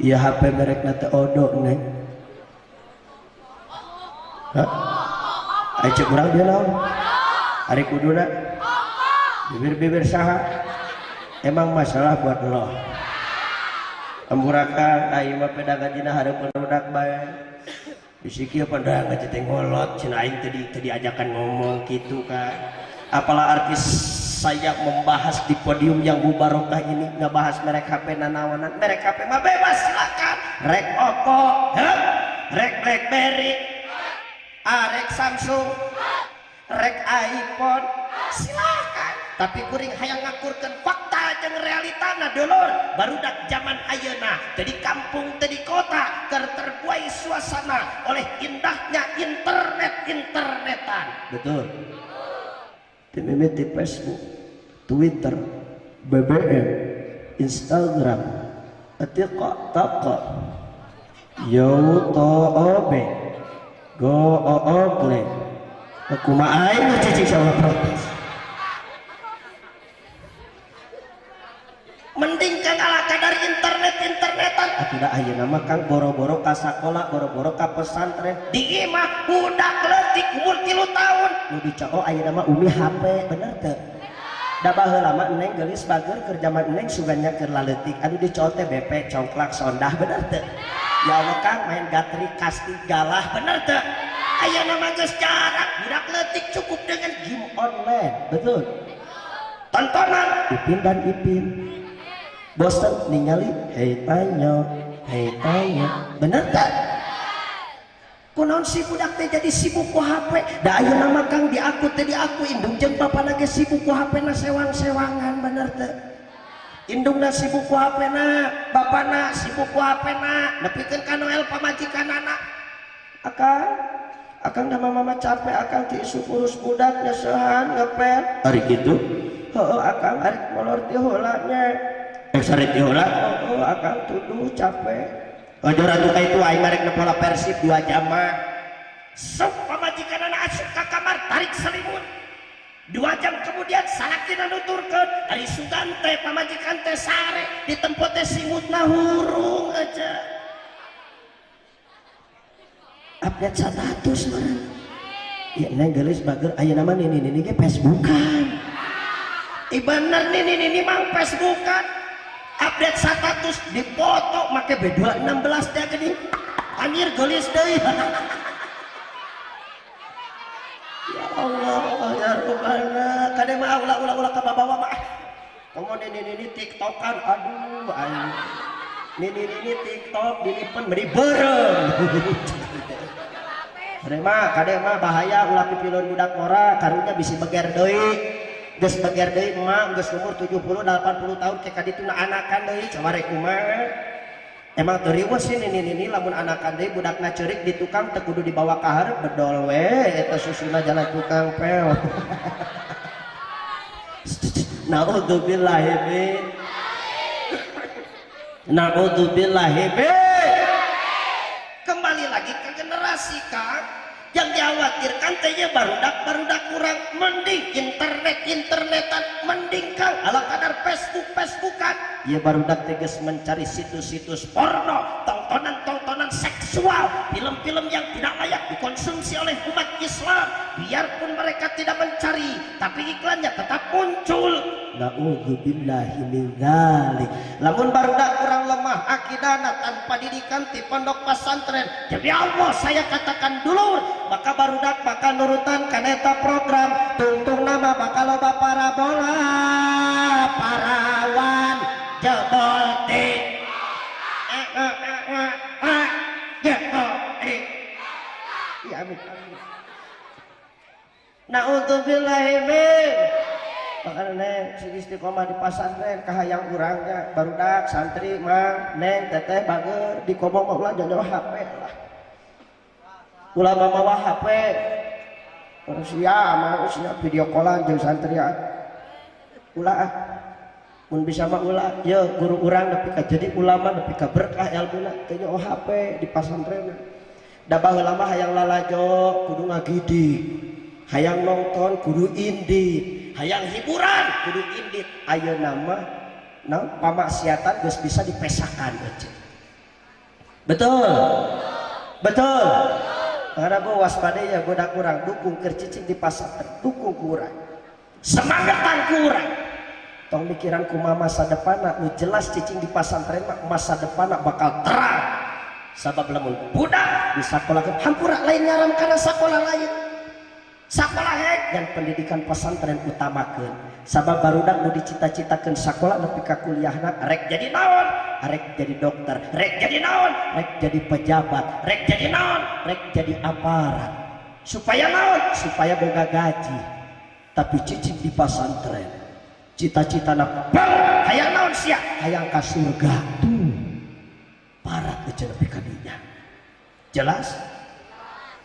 Ieu HP merekna teh Odo neng. Hah? Aya cek urang dia naon? Ari kuduna bibir-bibir saha emang masalah buat lo amburakan aing mah pedagang dina hareupeun budak bae bisi kieu pedagang teh ngolot cenah aing teu diajakan ngomong kitu kan apalah artis saya membahas di podium yang mubarokah ini, ngebahas merek HP nanawanan. Merek HP mah bebas, silakan. Rek Oppo, rek Blackberry, rek Samsung, rek iPhone, silakan. Tapi kuring hayang ngakurkeun fakta jeung realitana dulur. Barudak zaman ayeuna jadi kampung tadi kota terbuai suasana oleh indahnya internetan. Betul. Timimit di Facebook, Twitter, BBM, Instagram, TikTok, YouTube, Google, kumaha aing cicing sama protes. Mending kang ala kadar internetan atuh ayeuna mah kang boro-boro ka sakola, boro-boro ka pesantren di imah budak leutik umur 3 tahun nu dicao ayeuna mah umi HP bener teu da baheula mah eneng geulis bager keur jaman eneng suganya keur laleutik anu dicao teh BP congklak sondah bener teu ya Allah kang main gatri kasti galah bener teu ayeuna mah geus jarang budak leutik cukup dengan game online betul tontonan Ipin dan Ipin bosan ningali hei tanya bener tak kunaon si budak teh jadi sibuk ku HP da ayeuna mah kang diaku teh diaku indung jeung bapana ge sibuk ku HP na sewang-sewangan bener teh indungna sibuk ku HP na bapana sibuk ku HP na nepikeun ka Noel pamajikanana akang da mama capek akang ti isu urus budak nyasehan ngepel ari kitu heueuh akang ari molor ti heula nya sarit heula akang tuduh capek ajar atuh ka itu aing marek nepola Persib 2 jam mah sok pamajikanana asup ka kamar tarik selimut 2 jam kemudian salakina nuturkeun ari Sugante pamajikan teh sare di tempat teh simutna hurung aja update status meureun ya neng geulis bager ayeuna mah nini ge Facebookan bener nini mang Facebookan update status dipoto make B216 teh geuning anjir geulis deui ya Allah ya Rabbana kade mah ulah ka babawa mah ngomong nini TikTokan aduh aing nini TikTok dilipen beri beureum kade mah bahaya ulah pipilun budak ora karunya bisi beger deui geus beger deui emak geus umur 70 80 tahun ke kadituna anakan deui camare kumaha emang teu riweuh sih nini lamun anakan deui budakna ceurik di tukang teu kudu dibawa ka hareup bedol we eta susuna jalan tukang pel naudzubillahi min kembali lagi ke generasi kang yang dikhawatirkan tehnya barudak kurang mending internetan mending kang ala kadar Facebookan ya barudak tegas mencari situs-situs porno tontonan seksual film-film yang tidak layak dikonsumsi oleh umat Islam biarpun mereka tidak mencari tapi iklannya tetap muncul naudzubillahi min dzalik lamun barudak kurang lemah akidana tanpa didikan di pondok pesantren jadi Allah saya katakan dulu maka barudak bakal nurutan kaneta program tungtung nama bakal loba parabola parawan jebol tik jebol tik ya amin naudzubillahi min makanya neng si istiqomah di pesantren kahayang urangnya barudak santri mah neng teteh bager di komong mah ulah jangan HP lah ulama mawa HP manusia video callan jeung santrian ulah mun bisa mah ulah ya guru urang nepi ka jadi ulama nepi ka berkah ilmuna teh nyaho HP di pesantren da baheula mah hayang lalajo kudu ngagidik hayang nonton kudu indit hayang hiburan kudu indit ayeuna mah pamaksiatan geus bisa dipesakan aja betul karena gue waspada ya gue kurang dukung kercicing di pasar dukung kurang semangatan kurang tong mikiran kuma masa depan nu jelas cicing di pasantren masa depan bakal terang sabab lamun budak di sekolah hampura lain nyaram karena sekolah lain Sakola hek yang pendidikan pesantren utamakeun. Sabab barudak nu dicita-citakeun sakola nepi ka kuliahna rek jadi naon? Rek jadi dokter, rek jadi naon? Rek jadi pejabat, rek jadi naon? Rek jadi aparat. Supaya naon? Supaya boga gaji. Tapi cicing di pesantren cita-citana hayang naon sia? Hayang ka surga. Parat aja nepi ka dinya. Jelas?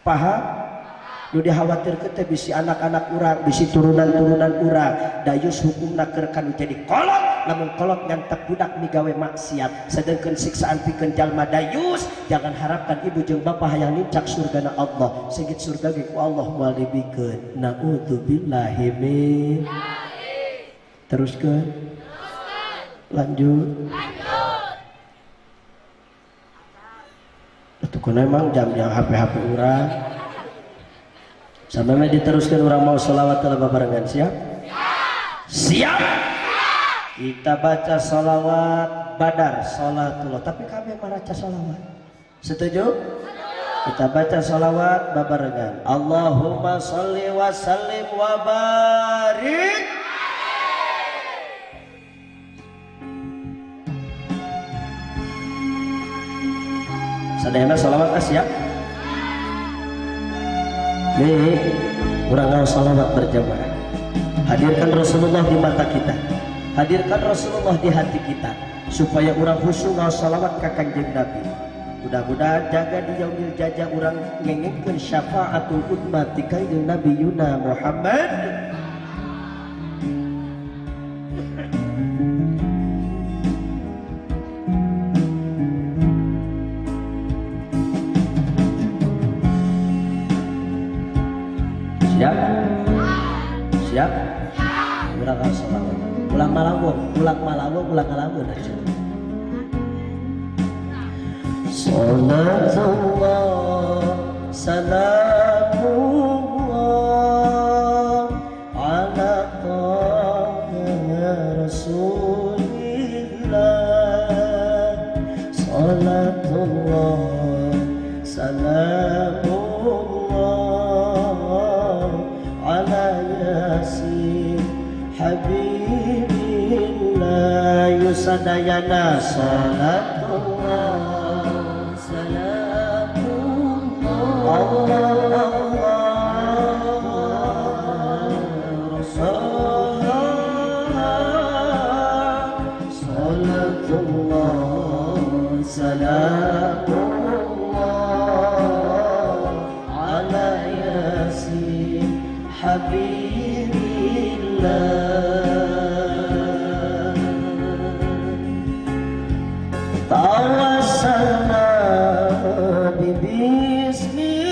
Paham? Nu dikhawatirkeun teh bisi anak-anak urang, bisi turunan-turunan urang, dayus hukumna keur kanu jadi kolot, lamun kolot ngantek budak migawe maksiat, sedengkeun siksaan pikeun jalma dayus, jangan harapkan ibu jeung bapa hayang nincak surgana Allah. Sigit surga ge ku Allah moal dibikeun. Naudzubillahi min. Teruskeun. Lanjut. Atuh kana emang jam-jam HP urang. Sampai diteruskan orang mau sholawat telah barengan siap? Siap. Kita baca sholawat badar sholatullah. Tapi kami meraca sholawat. Setuju? Kita baca sholawat barengan. Allahumma sholli wa sallim wa barik. Sadayana sholawat siap? Nih, orang salawat berjamaah. Hadirkan Rasulullah di mata kita, hadirkan Rasulullah di hati kita, supaya orang khusyuk salawat ka Kanjeng Nabi. Mudah-mudahan jaga di yaumil jajah orang ngengengkeun syafaatul umat ti Kanjeng Nabi Yuna Muhammad. Siap? Siap? Ulang salawat. Ulang malamun aja. Salatullah salamullah ala Rasulillah. Salatullah salamullah Habibillah yusadayana salatullah salamullah Allah Rasulullah salatullah salamullah ala yasin Habibillah. Tawassalna bismillah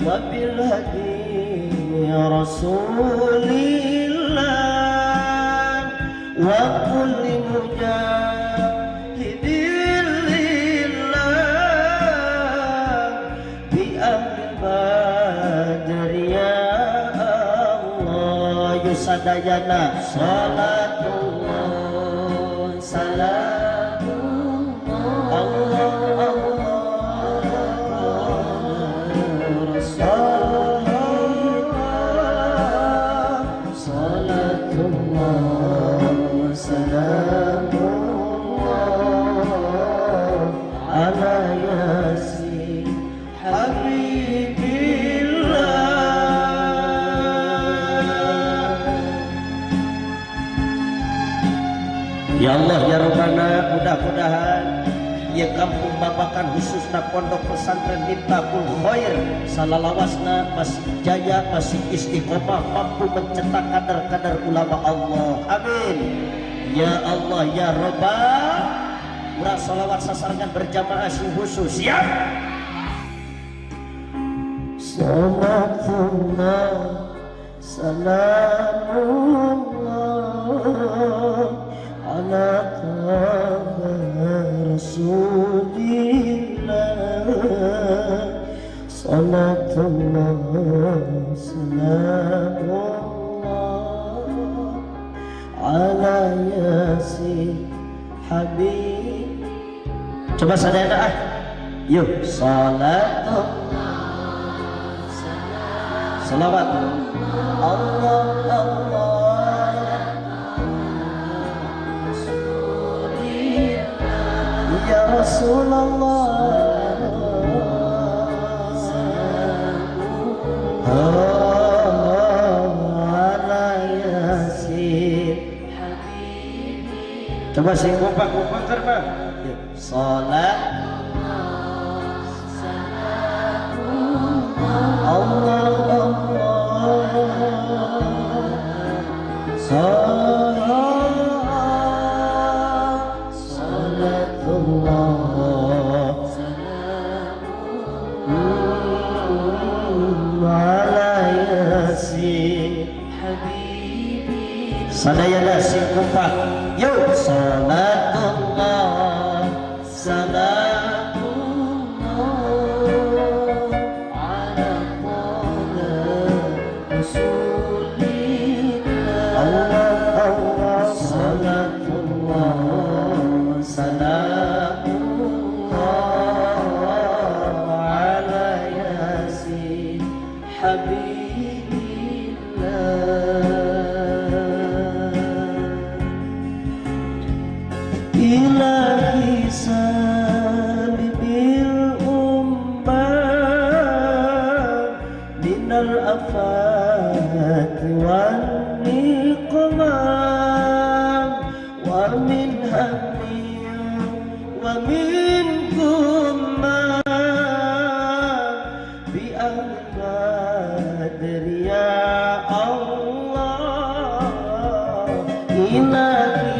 wa bil hadi rasulillah wa kulli mujahidin lillah bi ahli badr ya Allah yusadayana salatullah salamullah Allah Rasulullah salatullah salamullah ala yasin Habibillah. Ya Allah ya Rabbana, mudah-mudahan ya kampung Babakan khususna pondok pesantren Miftahul Khair salalawasna masih jaya masih istiqomah mampu mencetak kadar-kadar ulama Allah. Amin. Ya Allah ya Rabbah. Urang salawat sasarangan berjamaah sing khusus. Siap. Salatullah salamullah ala Rasulillah salatullah salamullah ala yasin habib. Coba sadayana yuk salatullah Salawat Allah Allah ya Rasulullah ala yasin coba sing kompak karena salat Allah sadayana sing kompak yo salatullah salamullah ala rasulillah Allah Allah salatullah salamullah ala yasin habibillah ilahi salibil ummah minal afati wan niqmah wa min hammin wa min gumma bi al-qadr ya Allah ilahi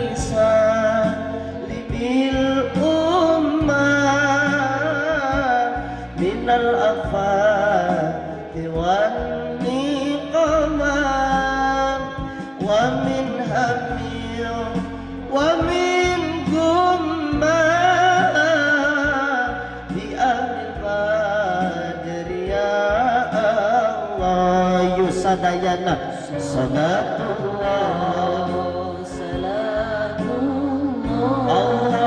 minal afati wan niqamah wa min hammin wa min gummah bi al-qadr ya Allah yusadayana salatullah salamullah Allah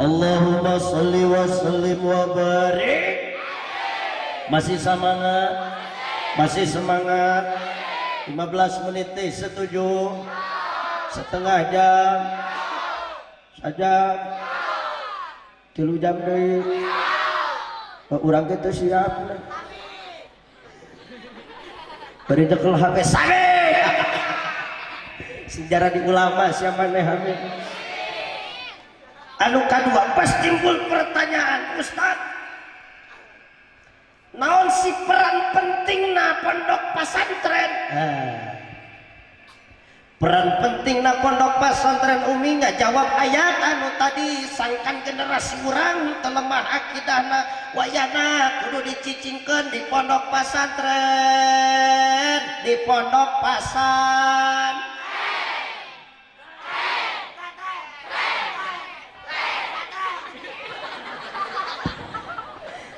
Allahumma salli wa sallim wa barik. Masih semangat 15 menit setuju setengah jam saja 3 jam deh urang kita siap beri dekel HP sabe sejarah di ulama siapa nih Hamid anu kadua pas timbul pertanyaan Ustaz naon si peran pentingna pondok pesantren peran pentingna pondok pesantren Umi ngajawab ayat anu tadi sangkan generasi urang telemah akidahna wayana kudu dicicingkeun di pondok pesantren di pondok pesantren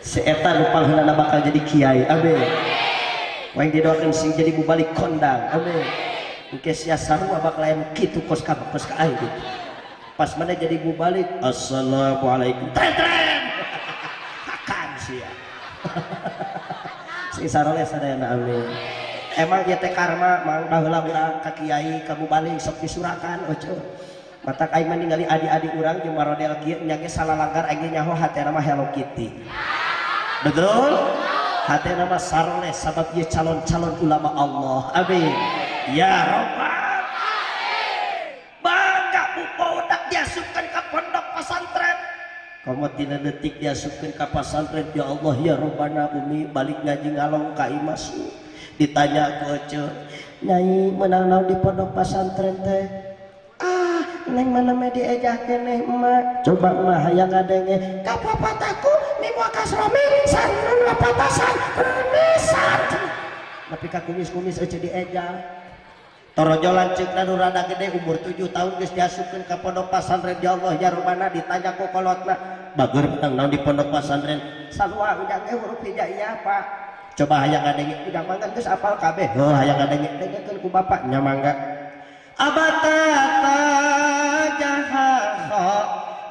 si eta nu pangheulana bakal jadi kiai amin waing didoakeun sing jadi mubalik kondang amin engke sia sarua bakal aya kitu kos ka aing gitu pas mana jadi mubalik assalamualaikum tren akan sia sing sarole sadayana amin emang ieu teh karma mang baheula urang ka kiai ka mubalik sok disurakan ojo mata aing mah ningali adik-adik urang jeung marodel kieu nya ge salalanggar aing nyaho hatena mah Hello Kitty betul? Hati nama saroleh sabab ia calon-calon ulama Allah amin ya Rabbal bangga budak diasupkan ke pondok pesantren kamu tina detik diasupkan ke pesantren ya Allah ya Rabbana Umi balik ngaji ngalong ka imasu ditanya ku ece nyai menang naon di pondok pesantren teh neng mana me diejah keneh emak coba emak hayang ngadenge ka papataku ni wakas romi sanan lapatasan remisan tapi ka kumis-kumis aja diejah Torojo lanceukna nu rada gede umur 7 tahun geus diasupkeun ka pondok pasantren ya Allah ya rumana ditanya ku kolotna bageur tang naon di pondok pasantren salua udang ge huruf hijaiyah Pak coba hayang ngadenge udang mangga geus apal kabeh heuh hayang ngadenge dengekeun ku bapak nya mangga abatata jahaha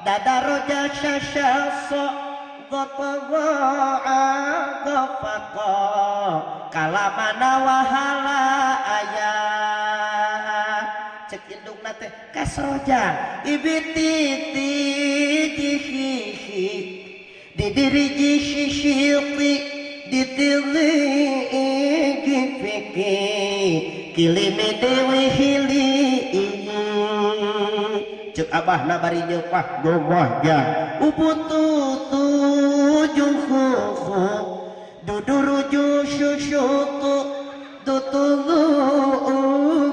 dadaroja syasyaso gotogoa gofako kalamana wahala ayah cek indung nate kasroja ibititi jihihi didiri jishishiti ditili gifiki kilimi dewi hili cek abah nabari nyepah gomahnya ubututu juhuhu duduruju syusyutu dutulu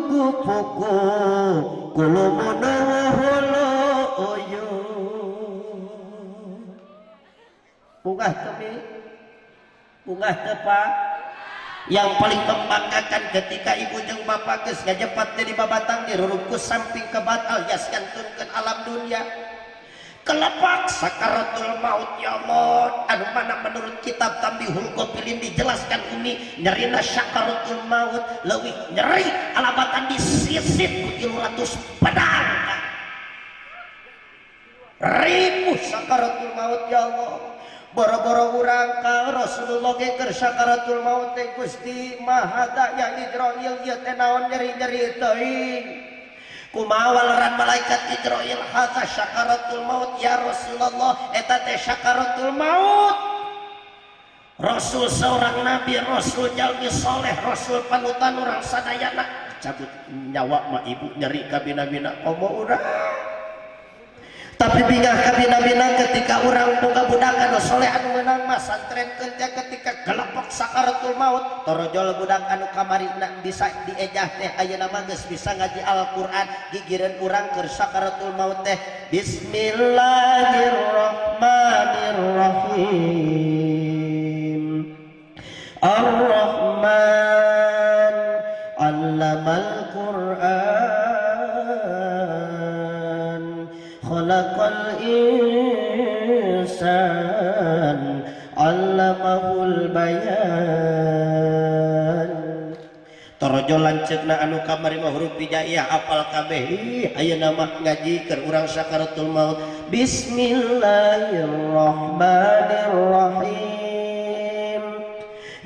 gupuku kulumuna holo oyo bunga temi bunga tepa yang paling membanggakan ketika ibu jeung bapak geus ngajepat di babatang dirurungkus samping ke batal yaskantunkeun alam dunia kelepak sakaratul maut ya Allah anu mana menurut kitab Tambihul Ghafilin dijelaskan ini nyerina sakaratul maut leuwih nyeri alabatan disisit ku 300 pedang ribu sakaratul maut ya Allah boro-boro urang ka Rasulullah ge keur sakaratul maut teh Gusti Maha Daya Jibril ieu teh naon nyeri-nyeri teuing kumaha waleran malaikat Jibril hadza sakaratul maut ya Rasulullah eta teh sakaratul maut Rasul seorang nabi Rasul jalmi soleh Rasul panutan urang sadayana cabut nyawa mah ibu nyeri ka bina-bina komo urang tapi bingah ka bina-bina ketika urang boga budak anu soleh anu meunang mah santrenkeun teh ketika gelepek sakaratul maut torojol budak anu kamarina bisa diejah teh ayeuna mah geus bisa ngaji Al-Qur'an gigireun urang keur sakaratul maut teh bismillahirrahmanirrahim Ar-Rahman 'allamal Qur'an khalaqal insan 'allamahul bayan torojo lanceukna anu kamari mah huruf hijaiyah apal kabeh ayeuna mah ngaji keur urang sakaratul maut bismillahirrahmanirrahim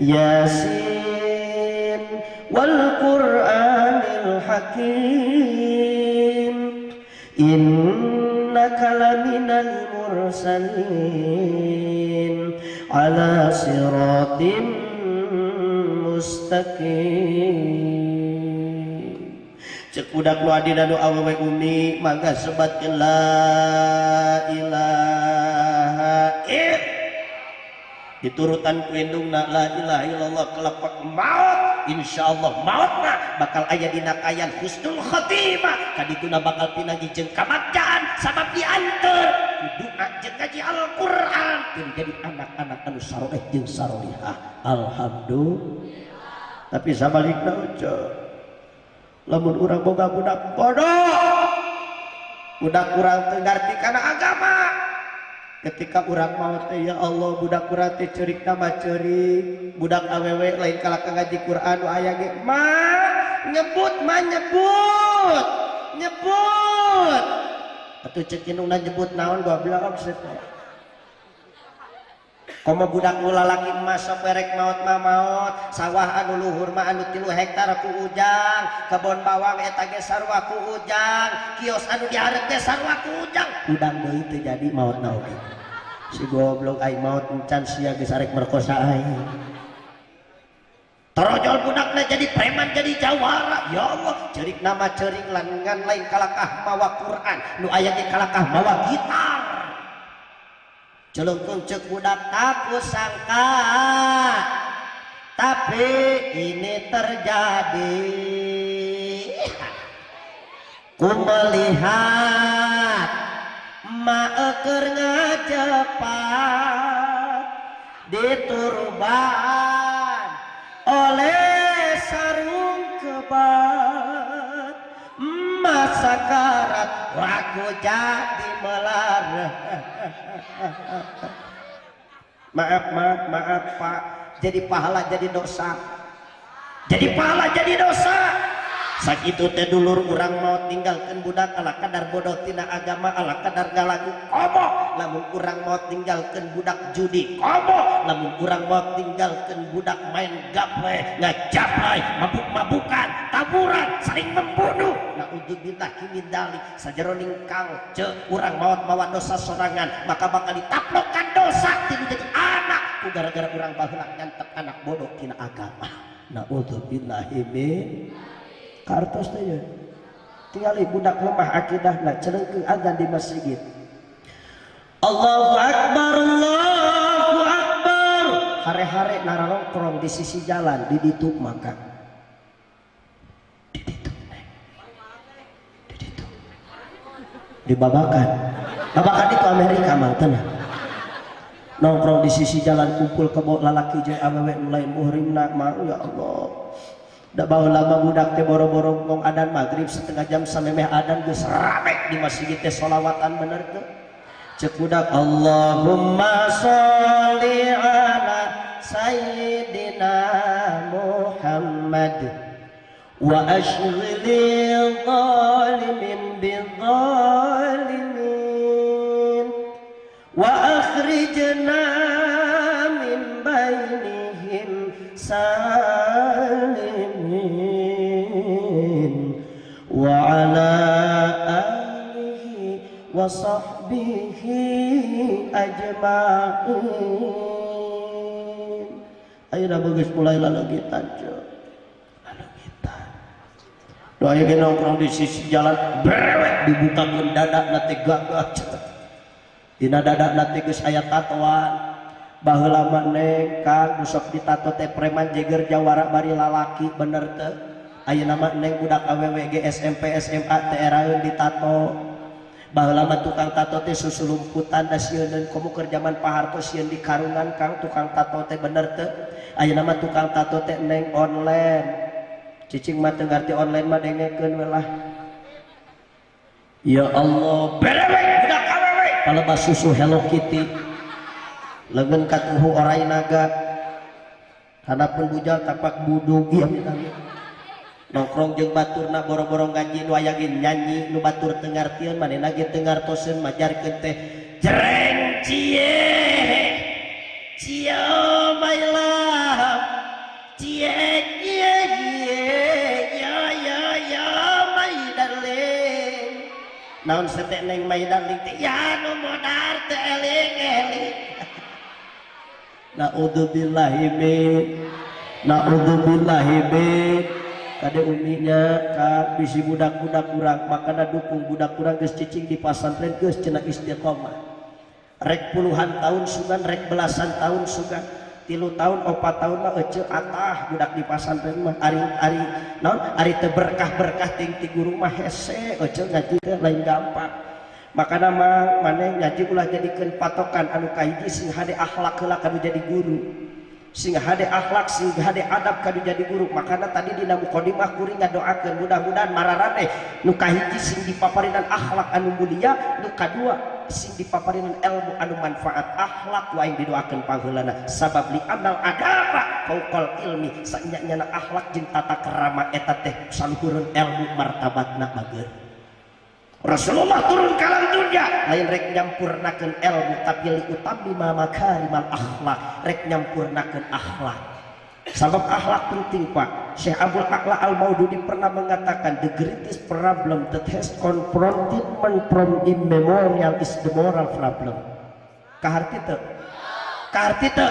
yasin wal qur'anil hakim innaka laminal mursalin ala siratim mustaqim cek budak nu adina nu awewe umi mangga sebatkeun la ilaha diturutan ku indungna la ilaha illallah kelepak maut insyaallah mautna bakal aya dina kayan husnul khotimah kadituna bakal pinagi jeung kamagjaan sabab dianteur doa jeung ngaji Al-Qur'an keur jadi anak-anak anu saleh jeung salihah alhamdulillah tapi sabalikna ucap lamun urang boga budak bodoh budak urang teu ngarti kana agama ketika urang maut teh ya Allah budak urang teh ceurik nama ceurik budak awewe lain kalaka ngaji Quran nu aya ge mah nyebut atuh ceuk indungna nyebut naon goblok seut komo budak nu lalaki mah sok erek maot mah maot sawah anu luhur mah anu 3 hektar ku ujang kebon bawang eta ge sarua ku ujang kios anu dihareup ge sarua ku ujang udang deui teu jadi maot oge si goblok aing maot encan sia geus arek merkosa aing torojol budakna jadi preman jadi jawara ya Allah ceurik nama ceurik langan lain kalakah mawa Quran nu aya ge kalakah mawa gitar celungkung cek budak aku sangka tapi ini terjadi ku melihat maeukeur ngajepat diturban oleh sarung kebal sakarat aku jadi melar. Maaf Pak, jadi pahala jadi dosa, jadi pahala jadi dosa. Sakitu teh dulur urang mau tinggalkan budak ala kadar bodoh tina agama, ala kadar galagu komo. Lamun urang mau tinggalkan budak judi komo, lamun urang mau tinggalkan budak main gaple ngajaplay mabuk-mabukan taburan saling membunuh. Naudzubillah min dzalik. Sajeroning kang ceuk urang maot mawa dosa sorangan maka bakal ditaplokkan dosa tilu jadi anak ku gara-gara urang baheula nyantep anak bodoh tina agama. Naudzubillah min kartos teh ya. Tingali budak lemah akidahna cenengkeun adzan di masjid. Allahu Akbar, Allahu Akbar. Hare-hare narongkrong di sisi jalan di ditu maka. Di ditu. Di Babakan. Babakan itu Amerika mang tenang. Nongkrong di sisi jalan kumpul kebo lalaki jeung awewe nu lain muhrimna mang ya Allah. Da baheula lama budak teh boro-boro ngong adzan maghrib setengah jam samemeh adzan geus rame di masjid teh sholawatan bener teu. Ceuk budak Allahumma sholli ala sayyidina Muhammad wa ashghilil zalimin bidzalimin wa akhrijna min bainihim wa ala alihi wa sahbihi ajma'in. Ayeuna begeus mulai lalagitan ceuk. Lalagitan. Doa ge nongkrong di sisi jalan brewek dibukakeun dadana teh gagah ceuk. Dina dadana teh geus aya tatoan. Baheula maneh Kang sok ditato teh preman jeger jawara bari lalaki bener teu. Ayeuna mah neng budak awewe ge SMP SMA teh eraeun ditato. Baheula mah tukang tato teh susulumputan da sieun komo keur zaman Pak Harto sieun di Karungan Kang tukang tato teh bener teu. Ayeuna mah tukang tato teh neng online. Cicing mah teu ngarti online mah dengekeun we lah. Ya Allah, berewek budak awewe palebas susu Hello Kitty. Leun katuhu orai naga. Hanapun bujal tapak budug ieu mitami. Nongkrong jeung baturna boro-boro ngaji nu aya ge nyanyi nu batur teu ngartieun manehna ge teu ngartoseun majarkeun teh jreng cie cie my love cie cie ya ya ya my darling. Naon sete neng my darling teh ya nu modar teh eling-eling. Naudzubillahi min kade uminya ka bisi budak-budak urang makana dukung budak urang geus cicing di pasantren geus cenah istiqomah. Rek puluhan tahun sugan, rek belasan tahun sugan, 3 tahun 4 tahun mah eceu atah budak di pasantren mah ari naon ari teu berkah-berkah ting ti guru mah hese eceu ngaji teh lain gampang. Makana mah maneh ngaji ulah jadikeun patokan anu kahiji sing hade akhlak heula kanu jadi guru. Sing hade akhlak sing hade adab kanu jadi guru. Makana tadi dina mukadimah kuring ngadoakeun mudah-mudahan mararaneh nu kahiji sing dipaparinan akhlak anu mulia, nu kadua sing dipaparinan ilmu anu manfaat. Akhlak wae didoakeun pangheuleuna sabab li annal adaba fauqal ilmi sanyana akhlak jeung tata krama eta teh saluhureun ilmu martabatna mageun. Rasulullah turun ke alam dunia lain rek nyampurnakeun ilmu tapi li utamima makarimal akhlak, rek nyampurnakeun akhlak. Sabab akhlak penting Pak. Syekh Abdul A'la Al-Maududi pernah mengatakan the greatest problem that has confronted man from immemorial is the moral problem. Kaharti teu? Kaharti teu?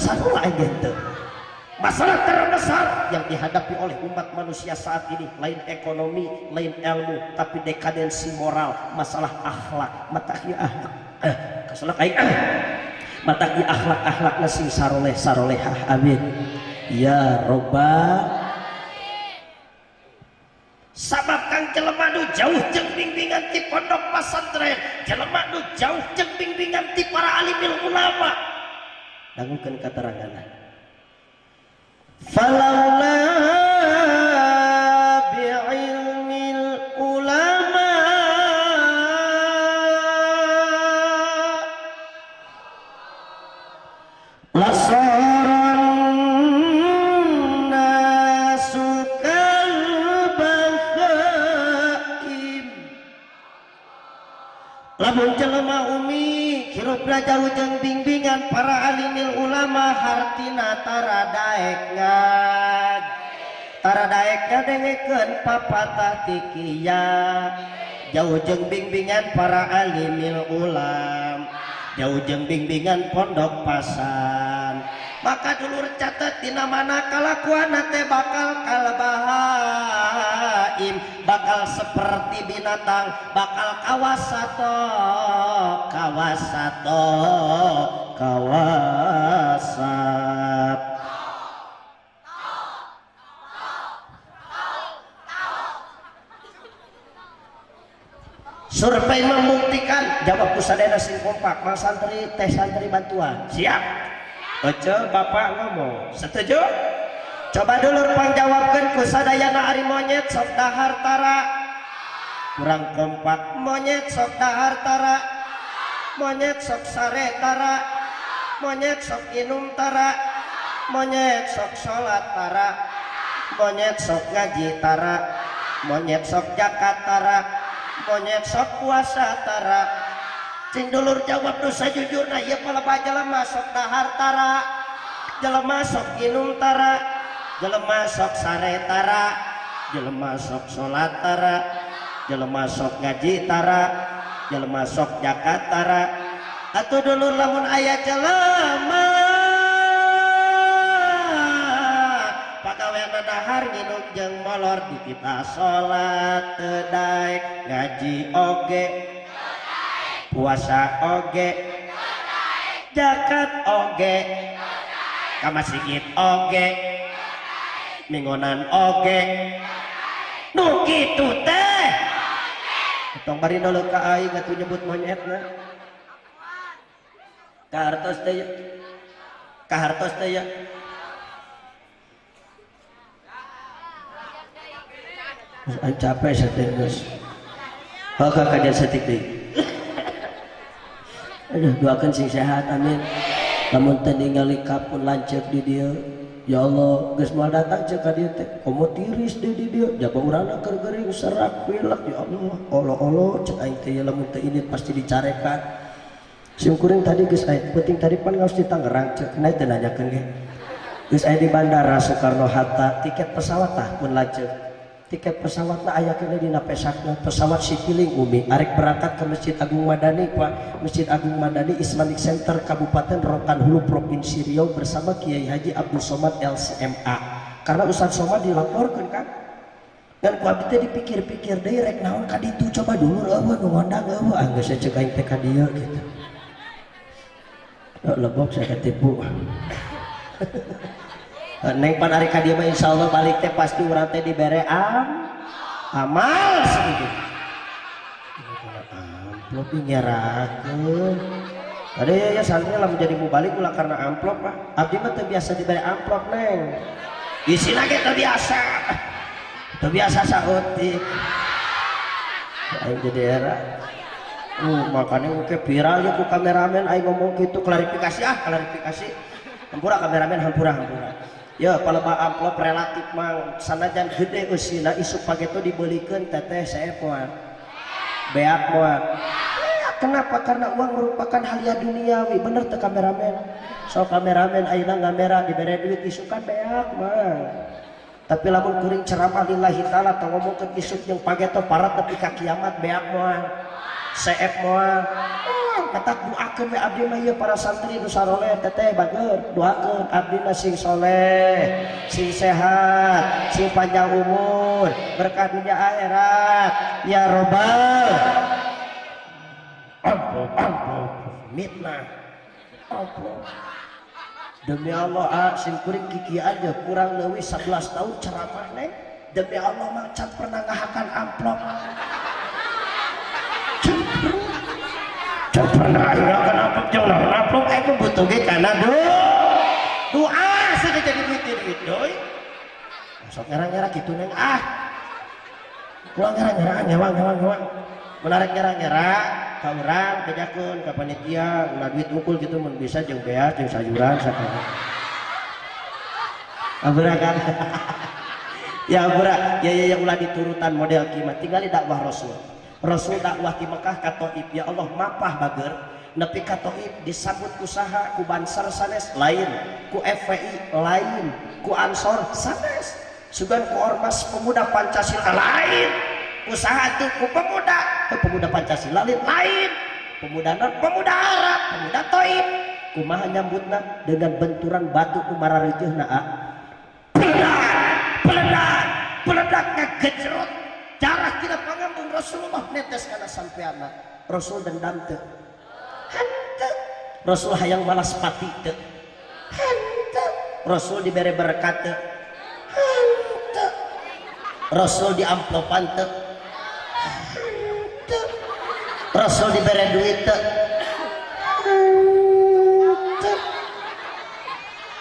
Sarua ayeuna teu. Masalah terbesar yang dihadapi oleh umat manusia saat ini lain ekonomi, lain ilmu, tapi dekadensi moral, masalah akhlak. Mataki akhlak, kasalah aing mataki akhlak-akhlakna sing saroleh-sarolehah. Amin. Ya Rabbal. Sabab kang jelema nu jauh jeung bimbingan ti pondok pesantren, jelema nu jauh jeung bimbingan ti para alimil ulama. Dangukeun kateranganna. Falaula bi'ilmil ulama lamun jelema umi hirupna jauh jeung bimbingan para alimil ulama hartina taradaeknya dengekeun papatah tikiya jauh jeung bimbingan para alimil ulam jauh jeung bimbingan pondok pasan maka dulur catet dina mana kalakuan teh bakal kalbahaim bakal seperti binatang bakal kawasat survei membuktikan jawab kusadena sing kompak mal santri teh santri bantuan siap Oce bapak ngomong setuju coba dulur pangjawabkeun kusadayana ari monyet sok dahar tara kurang kompak monyet sok dahar tara monyet sok sare tara monyet sok inum tara monyet sok salat tara monyet sok ngaji tara monyet sok zakat tara monyet sok puasa tara cing dulur jawab nu sajujurna ieu palebah jelema sok dahar tara jelema sok inum tara jelema sok sare tara jelema sok salat tara jelema sok ngaji tara jelema sok zakat tara atuh dulur lamun aya jelema pagaweana dahar nginum jeung molor di kita salat teu daek ngaji oge puasa oge zakat oge ka masjid oge mingonan oge nu kitu teh tong bari nolak ka aing atuh nyebut monyetna kahartos teh ya aing capek saten geus heuh kajian saeutik deui aduh doakan sing sehat amin lamun teu ningali kapun lanceuk di dieu ya Allah geus moal datang ceuk ka dieu teh komo tiris deui di dieu jaba urangna keur gering serak pilek ya Allah olo ceuk aing teh lamun teu ini pasti dicarekan sim kuring tadi geus aya penting tadi pan ngaos di Tangerang ceuk naik teh nanyakeun ge geus aya di bandara Soekarno Hatta tiket pesawat tah pun lanceuk tiket pesawat lah aya kena dina pesakna pesawat Citylink umi arek berangkat ke Masjid Agung Madani Pak Masjid Agung Madani Islamic Center Kabupaten Rokan Hulu Provinsi Riau bersama Kiai Haji Abdul Somad LCMA karena Ustaz Somad dilaporkan kan dan ku abdi teh dipikir-pikir deui rek naon ka ditu coba dulu eueuh nu ngondang eueuh anggeus ceuk aing teh ka dieu gitu lebok saya ketipu neng pan ari ka dieu mah insyaallah balik teh pasti urang teh dibere amal sedikit. Amplop nyerakeun. Tadi ya santri lamun jadi mau balik ulah karena amplop Pak. Abdi mah teu biasa dibere amplop neng. Isina ge teu biasa. Teu biasa saeutik. Aing jadi era. Makanya mungkin viral ya ku kameramen aing ngomong gitu klarifikasi hampura kameramen hampura ya palebah amplop relatif mang sanajan gede usina isuk pageto dibelikeun teteh sae moal beak moal kenapa karena uang merupakan hal yang duniawi bener teh kameramen so kameramen ayeuna ngamera dibere duit isukan beak mang tapi lamun kuring ceramah lillahi taala tong ngomongkeun isuk jeung pageto parat tepi ka kiamat beak moal seep moal katak doakeun we abdi mah ieu para santri nu saroleh teteh bager doakeun abdi mah sing soleh sing sehat sing panjang umur berkah dunia akhirat ya robbal mitnah demi Allah sing kuring kiki aja kurang leuwih 11 tahun ceramah neng demi Allah mah can pernah ngahakan amplop can pernah ngahakan amplop jeung amplop aing butuh ge kana doa sudah jadi duit doi sok ngerang-ngerang gitu neng kurang ngerang-ngerang ngewang menarik ngerang-ngerang ka urang bejakeun ka panitia ulah duit mukul gitu mun bisa jeung beas jeung sayuran sakala abura kan ya abura ya ulah diturutan model kimat tinggal dakwah rasul Rasul dakwah di Mekah ka Thaif, ya Allah mapah bager nepi ka Thaif disambut usaha ku Bansar sanes lain, ku FPI lain, ku Ansor sanes, sugan ku Ormas Pemuda Pancasila lain, usaha itu ku pemuda Pancasila lain, pemuda non pemuda Arab, pemuda Thaif, kumaha nyambutna dengan benturan batu umara reujeuna peledak ngagejrot darah tidak pangambung Rasulullah netes kana sampeana. Rasul dendam teu henteu, Rasul hayang balas pati teu henteu, Rasul dibere berkat teu henteu, Rasul di amplopan teu henteu, Rasul dibere duit teu henteu.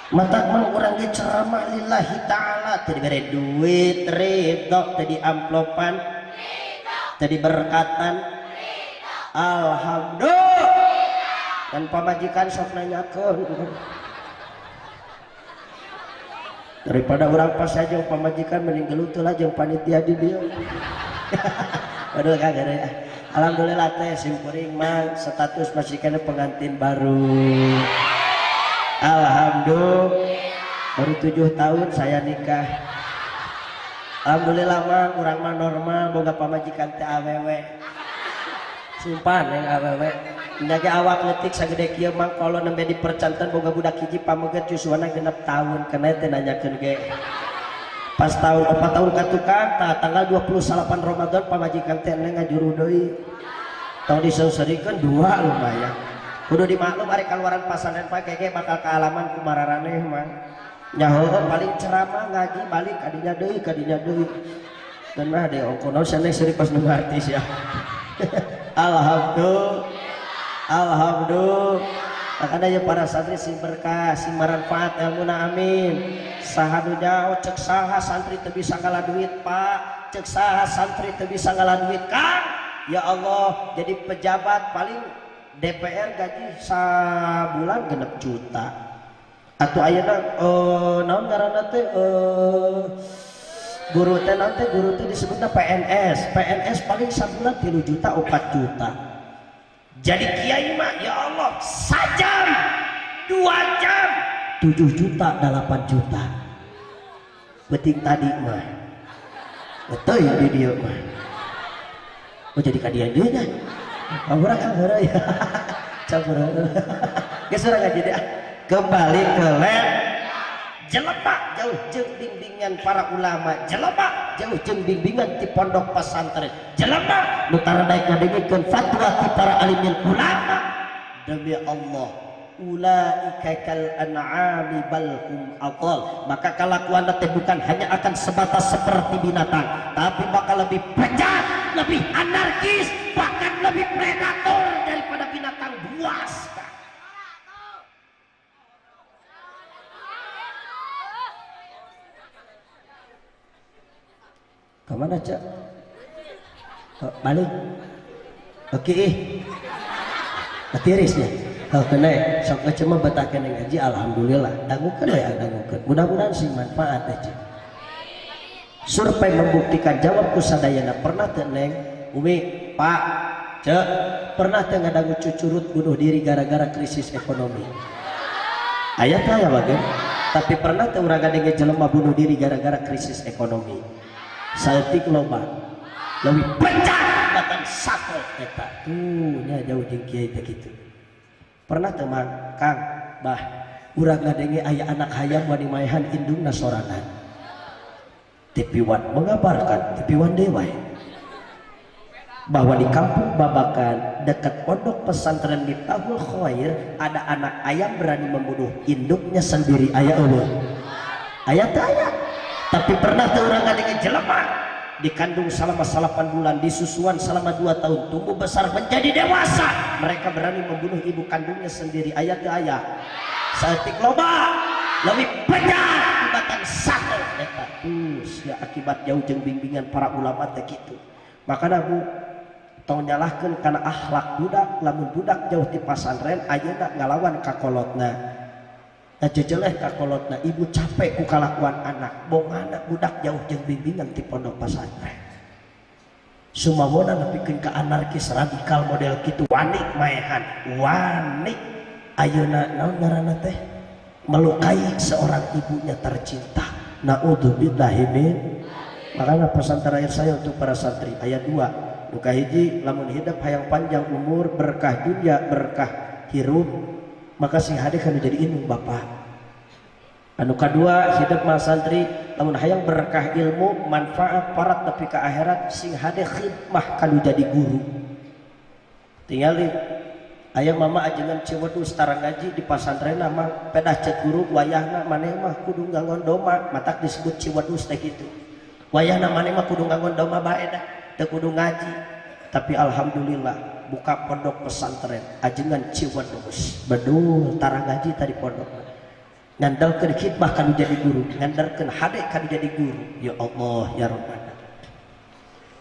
Mata mang urang ge ceramah lillahi ta'ala teu dibere duit ridho, teu di amplopan teu diberkatan alhamdulillah. Dan pamajikan sok nanyakeun daripada urang pas saja pamajikan mending gelutul aja jeung panitia di dieu. Aduh kagak ya. Alhamdulillah teh simkuring mang status masih kena pengantin baru. Alhamdulillah baru 7 tahun saya nikah. Alhamdulillah mah urang mah normal boga pamajikan teh awewe. Sumpah neng awewe nyaga awak letik sagede kieu mang kalau nembe dipercantan boga budak hiji pameget cusuana 6 tahun keneh teh nanyakeun ge. Pas tahun 4 tahun ka tukang tanggal 28 Ramadan pamajikan teh neng ngajuru deui. Tong diseuseureikeun 2 lumayan. Kudu dimaklum ari kaluaran pasangan Pak Keke bakal kealaman kumararaneh mah. Nyaho paling ceramah ngaji balik kadinya deui. Dan mah de ongkono saneh seurik pas nu artis ya. Alhamdulillah. Makanya ya para santri sing berkah, sing manfaat ilmuna amin. Saha nu jauh cek saha santri teu bisa ngala duit Pak, cek saha santri teu bisa ngala duit Kang. Ya Allah, jadi pejabat paling DPR gaji sabulan 6 juta. Atuh ayeuna naon ngaranna teh guru teh disebutna PNS. PNS paling sabulan 3 juta 4 juta. Jadi kiai mah ya Allah sajam 2 jam 7 juta 8 juta. Beting tadi mah betul di dia mah. Oh jadi kadian deui nya. Ampura ya. Campur. Geus urang ngaji deh. Kembali ke lab. Jelema jauh jeung bimbingan para ulama, jelema jauh jeung bimbingan ti pondok pesantren, jelema nu taradaek ngadengikeun fatwa ti para alim ulama. Demi Allah, ulaika kal an'ami bal hum adall. Maka kelakuan teh bukan hanya akan sebatas seperti binatang, tapi bakal lebih bejat, lebih anarkis, bahkan lebih predator daripada binatang buas. Kemana cak? Balik. Oke tiris ya. Kena sok cuma betakeun ngaji alhamdulillah. Dangukeun we dangukeun. Mudah-mudahan sih manfaat aja. Survei membuktikan jawab ku sadayana pernah teu neng Umi Pak cek pernah teu ngadangu cucurut bunuh diri gara-gara krisis ekonomi. Aya teh aya bageun. Tapi pernah teu urang ngadenge jelema bunuh diri gara-gara krisis ekonomi. Saeutik loba leuwih bencang bahkan satu eta nya jauh jeung kiai teh kitu. Pernah teu mang Kang bah urang ngadenge aya anak hayam wani maehan indungna sorangan tipiwan mengabarkan tipiwan dewa bahwa di kampung Babakan dekat pondok pesantren Miftahul Khair ada anak ayam berani membunuh induknya sendiri. Aya eueuh aya teh aya. Tapi pernah teu urang ngadenge jelema dikandung selama 8 bulan, disusuan selama 2 tahun, tumbuh besar menjadi dewasa, mereka berani membunuh ibu kandungnya sendiri. Aya teu aya? Saeutik loba lebih banyak tibatan satu eta. Ya akibat jauh jeung bimbingan para ulama teh kitu. Makana Bu tong nyalahkeun kana akhlak budak, lamun budak jauh ti pasantren ayeuna ngalawan ka kolotna. Jejeleh kakolotna ibu capek ku kalakuan anak bong anak budak jauh jeung bimbingan ti pondok pesantren. sumawona nepikeun ka anarkis radikal model kitu wani maehan wani ayeuna naon ngaranna teh melukai seorang ibunya tercinta. Naudzubillahi min. Makanya pesan terakhir saya untuk para santri ayat 2 nu kahiji lamun hidup hayang panjang umur berkah dunia berkah hirup maka sing hade kana jadi indung bapak. Anu kadua hidup mah santri lamun hayang berkah ilmu manfaat parat nepi ka akhirat sing hade khidmah kana jadi guru. Tingali aya mama ajengan Ciwedus tara ngaji di pasantren mah pedah cek guru wayahna maneh mah kudu nganggon doma matak disebut Ciwedus teh kitu. Wayahna maneh mah kudu nganggon doma bae dah teu kudu ngaji. Tapi alhamdulillah buka pondok pesantren ajengan Ciwedus bedul tara ngaji tadi pondok ngandalkeun khidmah kanu jadi guru ngandalkeun hade kanu jadi guru. Ya Allah ya Rabbana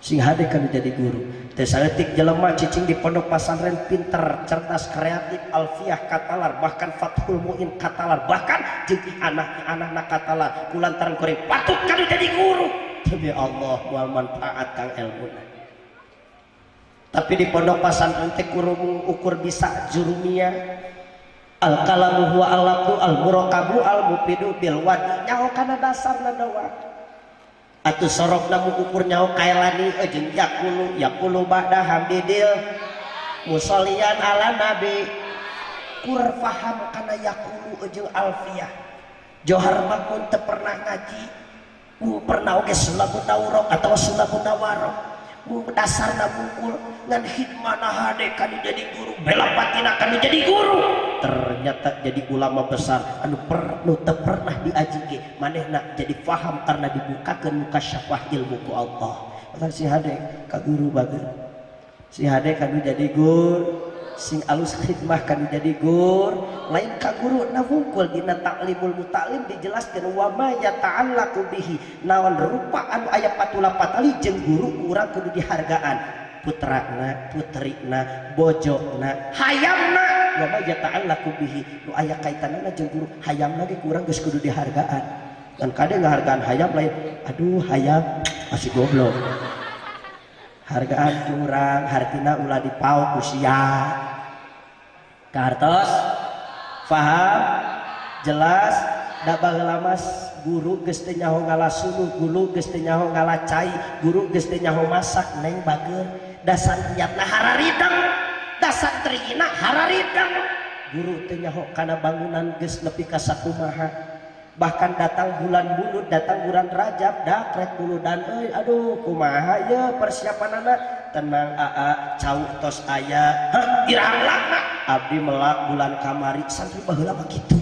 sing hade kanu jadi guru teh saeutik jelema cicing di pondok pesantren pinter cerdas kreatif alfiah katalar bahkan fathul muin katalar bahkan jeung anak-anak katalar kulantaran kuring patut kanu jadi guru. Demi Allah moal manfaat kang ilmuna. Tapi di pondok pesantren teh kudu ukur bisa jurumiyah al kalamu huwa al-lafdu al-murakabu al-mufidu bil wadi nyaho kana dasarna dawa atuh sorokna ukur nyaho kaelani jeung yakulu ba'da hamdidil musollian ala nabi kur faham kana yakulu jeung alfiyah johar makun teu pernah ngaji pernah oge sulabun daurok atau sulabun dawarok dasarna mungkul ngan hikmana hade kanu jadi guru bela patina kanu jadi guru ternyata jadi ulama besar anu teu pernah diaji ge manehna jadi paham karena dibukakeun mukasyafah ilmu ku Allah. Maka si hade ka guru bageun si hade kanu jadi guru sing alus khidmah kanu jadi gur lain ka guru na wungkul dina taklimul mutalim dijelaskeun wa ma yata'allaqu bihi naon rupa anu aya patula patali jeung guru urang kudu dihargaan putrana putrina bojona hayamna wa ma yata'allaqu bihi nu aya kaitanana jeung guru hayamna ge urang geus kudu dihargaan dan kade ngahargaan hayam lain aduh hayam masih goblok hargaan kurang hartina ulah dipauk usia kartos paham jelas da baheula mas guru geus teu nyaho ngalasuluh guru geus teu nyaho ngalacai guru geus teu nyaho masak neng bageun dasar niatna hararideng dasar trigina hararideng guru teu nyaho kana bangunan geus nepi ka sakumaha bahkan datang bulan bulut datang bulan Rajab dak rek buludan euy aduh kumaha ye persiapanana tenang aa cau tos aya iralakna abdi melak bulan kamari santri baheula mah kitu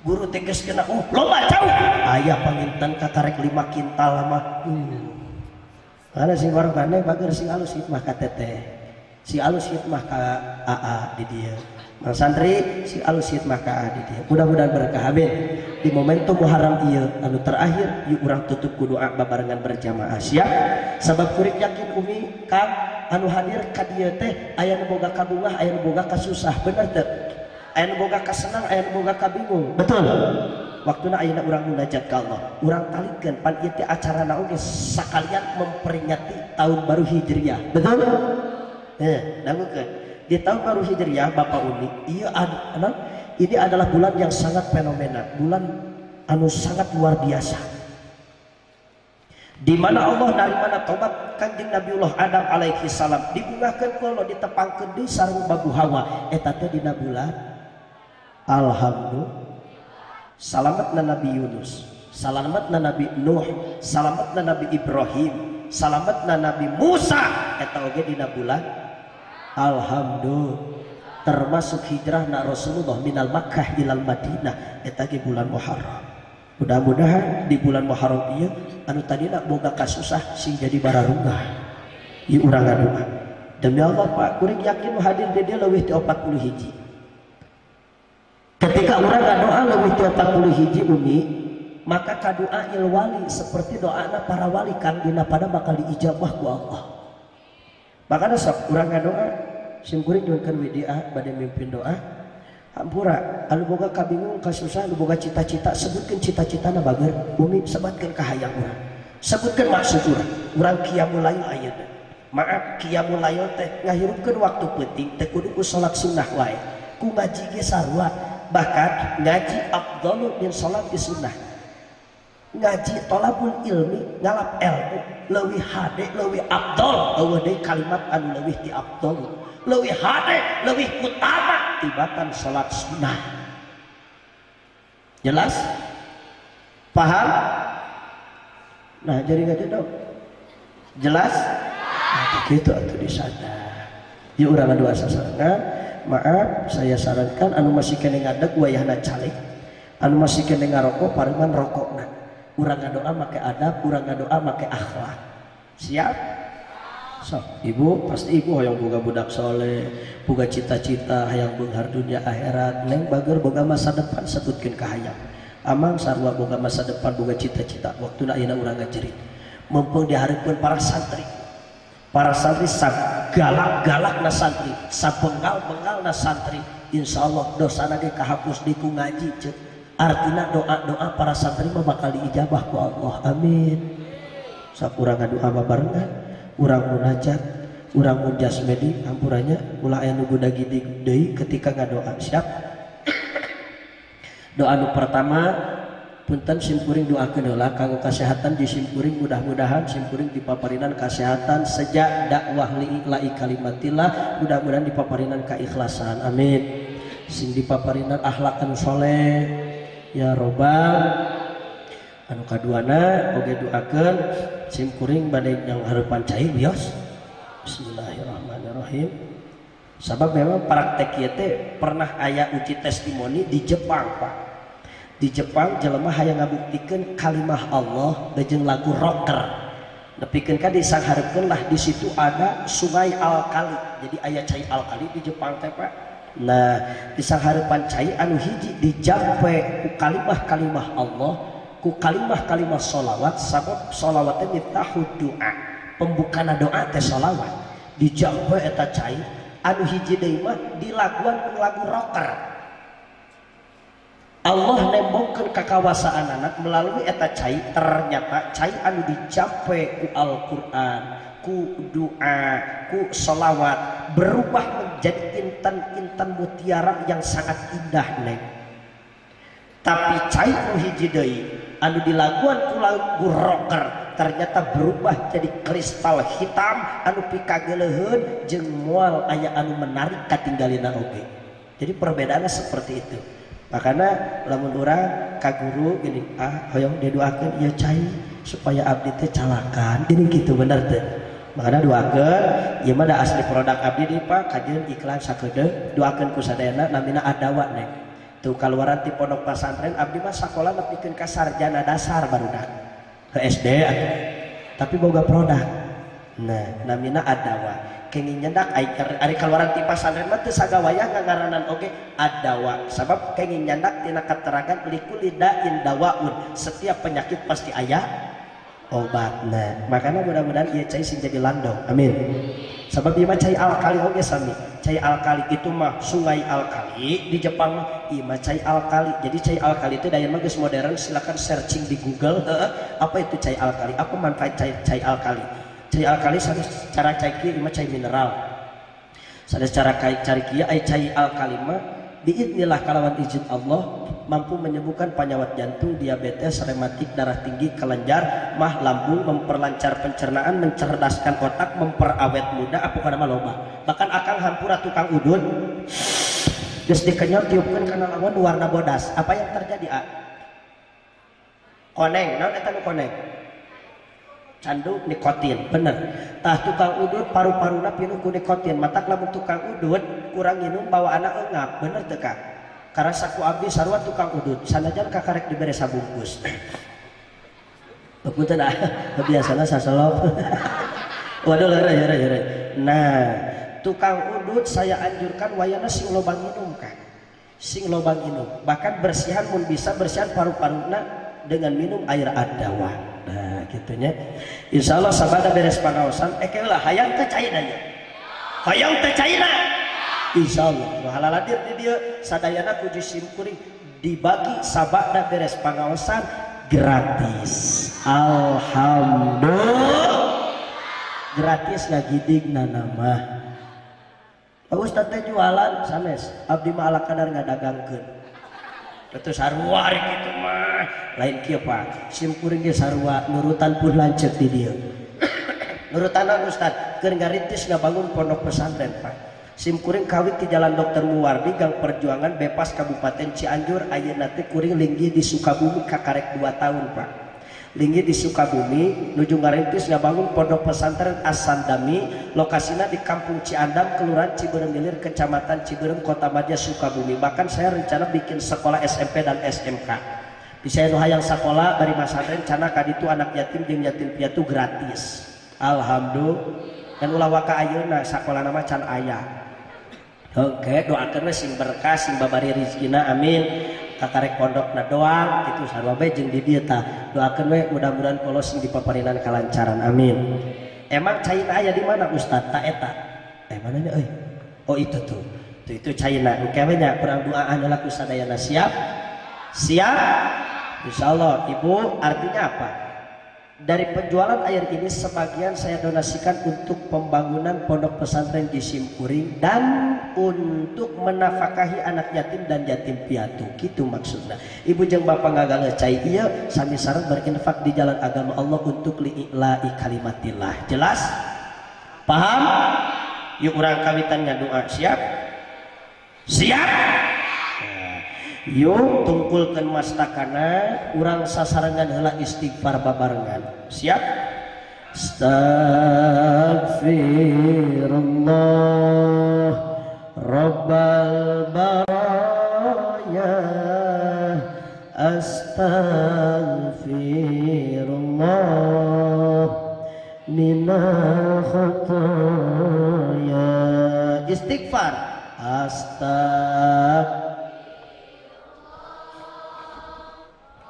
guru teh geus kena loba cau aya panginten kakarek 5 kintal mah karena sing wargane bager sing alus hikmah ka teteh si alus hikmah ka aa di dieu Mang santri si alus hikmah ka aa di dieu mudah-mudahan berkah amin di momentum Muharram ieu anu terakhir yuk urang tutup ku doa babarengan berjamaah siap sabab kuring yakin umi kang anu hadir ka dieu teh aya nu boga kabungah aya nu boga kasusah bener teu aya nu boga kasenang aya nu boga kabingung betul waktuna ayeuna urang munajat ka Allah urang talikeun pan ieu teh acarana oge sakalian memperingati tahun baru hijriah betul dangukeun di tahun baru hijriah Bapak Uni ieu ini adalah bulan yang sangat fenomenal, bulan anu sangat luar biasa. Di mana Allah dari mana tobat kanjeng Nabiullah Adam alaihi salam dibungahkeun ku Allah ditepangkeun deui sareng babu Hawa eta teh dina bulan alhamdulillah. Salametna Nabi Yunus, salametna Nabi Nuh, salametna Nabi Ibrahim, salametna Nabi Musa eta oge dina bulan alhamdulillah. Termasuk hijrahna Rasulullah minal Makkah ilal Madinah eta ge bulan Muharram. Mudah-mudahan di bulan Muharram ieu anu tadina boga kasusah sing jadi bararungah. Ieu urang ngadoa. Demi Allah Pak, kuring yakin hadir di dieu leuwih ti 40 hiji. Ketika urang ngadoa leuwih ti 40 hiji umi, maka kadoa il wali seperti doana para wali kang dina pada bakal diijabah ku Allah. Makana sok urang ngadoa sim kuring nyuwunkeun WDA bade mimpin doa hampura anu boga kabingung kasusah anu boga cita-cita sebutkeun cita-citana bager umi sebatkeun ka hayang urang sebutkeun maksud urang qiyamul lail ayeuna maaf qiyamul lail teh ngahirupkeun waktu penting teh kudu ku salat sunnah wae ku ngaji ge sarua bahkan ngaji afdhalu min salati sunnah ngaji tolabul ilmi ngalap ilmu leuwih hade leuwih afdal eueuh deui kalimat anu leuwih ti afdal leuwih hade leuwih utama tibatan salat sunnah jelas paham nah jadi ngaji dong jelas nah, gitu atuh disadar ya urang adu asa sarangan maaf saya sarankan anu masih kene ngadeg wayahna calik anu masih kene ngarokok parengan rokokna urang ngadoa make adab urang ngadoa make akhlak siap sok ibu pasti ibu hoyong boga budak soleh boga cita-cita hayang beunghar dunia akhirat neng bager boga masa depan sebutkeun ka hayang amang sarua boga masa depan boga cita-cita waktuna ayeuna urang ngajerit mumpung dihareupeun para santri galak-galakna santri sabengal-bengalna santri insyaallah dosana ge kahapus di ku ngaji ceuk artina doa-doa para santri mah bakal diijabah ku Allah amin sak urang ngadoa barengan urang munajat urang mun jasmedi hampurannya ulah aya nu guna gidi deui ketika ngadoa siap doa nu pertama punten simkuring doakeun heula kanggo kasehatan di simkuring mudah-mudahan simkuring dipaparinan kasehatan sejak dakwah lillahi kalimatillah mudah-mudahan dipaparinan keikhlasan amin sing dipaparinan akhlak anu saleh ya robbal anu kaduana oge doakeun simkuring bade yang hareupan cai wios bismillahirrahmanirrahim sabab memang praktek ieu teh pernah aya uji testimoni di Jepang Pak di Jepang jelema hayang ngabuktikeun kalimah Allah jeung lagu rocker nepikeun ka disanghareukeun lah di situ ada sungai alkali jadi aya cai alkali di Jepang teh Pak nah disanghareupan cai anu hiji dijampe ku kalimah-kalimah Allah ku kalimah-kalimah sholawat sabab sholawat teh miftahud doa pembukana doa teh sholawat dijampe eta cai anu hiji deui mah dilaguan ku lagu rocker Allah nembongkeun kakawasaan anak melalui eta cai ternyata cai anu dijampe ku Al-Qur'an ku doa ku sholawat berubah menjadi intan-intan mutiara yang sangat indah neng tapi cai anu hiji deui anu dilaguan ku lagu rocker ternyata berubah jadi kristal hitam anu pikageleuheun jeung moal aya anu menarik katinggalina oge jadi perbedaannya seperti itu makanya lamun urang ka guru gini hoyong didoakeun ieu cai supaya abdi teh calakan gini gitu bener teh makanya doakeun ieu mah da asli produk abdi di Pak kajeun iklan sakedeung doakeun ku sadayana namina adawa neng tuh kaluaran ti pondok pesantren abdi mah sakola nepikeun ka sarjana dasar barudak ke SD tapi boga produk nah namina adawa kenging nyendak ari kaluaran ti pesantren mah teu sagawaya ngangaranan oge adawa sabab kenging nyendak tina katerangan likulli dain dawaun setiap penyakit pasti aya obatna makanya mudah-mudahan ieu cai sing jadi landong amin sabab ieu mah cai alkali oge sami cai alkali itu mah sungai alkali di Jepang ieu mah cai alkali jadi cai alkali itu daya mah geus modern silakan searching di Google apa itu cai alkali apa manfaat cai alkali cai alkali cara cai kieu mah cai mineral sada cara cari kieu ai cai alkali mah biidznillah kalawan izin Allah mampu menyembuhkan penyakit jantung, diabetes, rematik, darah tinggi, kelenjar, mah lambung, memperlancar pencernaan, mencerdaskan otak, memperawet muda, apa kana mah loba. Bahkan akang hampura tukang udun geus dikenyot tiupkeun kana lawan warna bodas. Apa yang terjadi? Koneng, naon eta nu koneng? Candu nikotin, bener. Tah tukang udun paru-paruna pinuh ku nikotin, matak lamun tukang udun kurang minum bawa anak engap, bener teu Kang? Karena saku abdi sarua tukang udut sanajan kakarek dibere sabungkus punten biasana sasolop waduh lere. Nah tukang udut saya anjurkan wayana sing lobang minum kan sing lobang minum bahkan bersihan mun bisa bersihan paru-paruna dengan minum air adawa nah gitunya insyaallah sabada beres pangaosan ekelah hayang teh cairna hayang teh cairna insyaallah halal hadir di dia sadayana kudu simkuring dibagi sabada beres pangaosan gratis alhamdulillah gratis ngagidigna nama. Pak Ustad teh jualan sanes abdi mah ala kadar ngadagangkeun. Terus sarua rek kitu mah lain kieu Pak. Sim kuring ge sarua nurutan pun lanceuk di dieu. Nurutanan Ustad keur ngarintis ngabangun pondok pesantren Pak. Sim kuring kawit di Jalan Dr. Muwardi Gang Perjuangan Bepas Kabupaten Cianjur ayeuna teh kuring linggih di Sukabumi kakarek 2 tahun Pak. Linggih di Sukabumi nuju ngarintis ngabangun pondok pesantren As-Sandami lokasinya di Kampung Ciandam Kelurahan Ciberem Ilir Kecamatan Ciberem Kota Madia Sukabumi. Bahkan saya rencana bikin sekolah SMP dan SMK di saya nu hayang sekolah dari pesantren cana kaditu anak yatim jeung yatim piatu gratis. Alhamdulillah dan ulah waka ayeuna sakola nama can aya. Oke, doakeun we sing berkah sing babari rezekina amin. Kakarek pondokna doang itu sarua bae jeung di dieu tah doakeun we mudah-mudahan kula sing dipaparinan kalancaran amin. Emang caina aya di mana Ustaz ta eta mana nya euy oh itu tuh itu caina engke we nya kurang doaan heula ku sadayana siap insyaallah. Ibu artinya apa dari penjualan air ini sebagian saya donasikan untuk pembangunan pondok pesantren di Simkuring dan untuk menafkahi anak yatim dan yatim piatu gitu maksudnya. Ibu jeung bapak ngagangge cai ieu sami sareng berinfak di jalan agama Allah untuk li'ila'i kalimatillah. Jelas? Paham? Yuk urang kawitan ngadoa. Siap? Yuk tungkulkan mastakana urang sasarangan heula istighfar babarengan. Siap? Astaghfirullah Rabbal baraya Astaghfirullah minal khataya. Istighfar.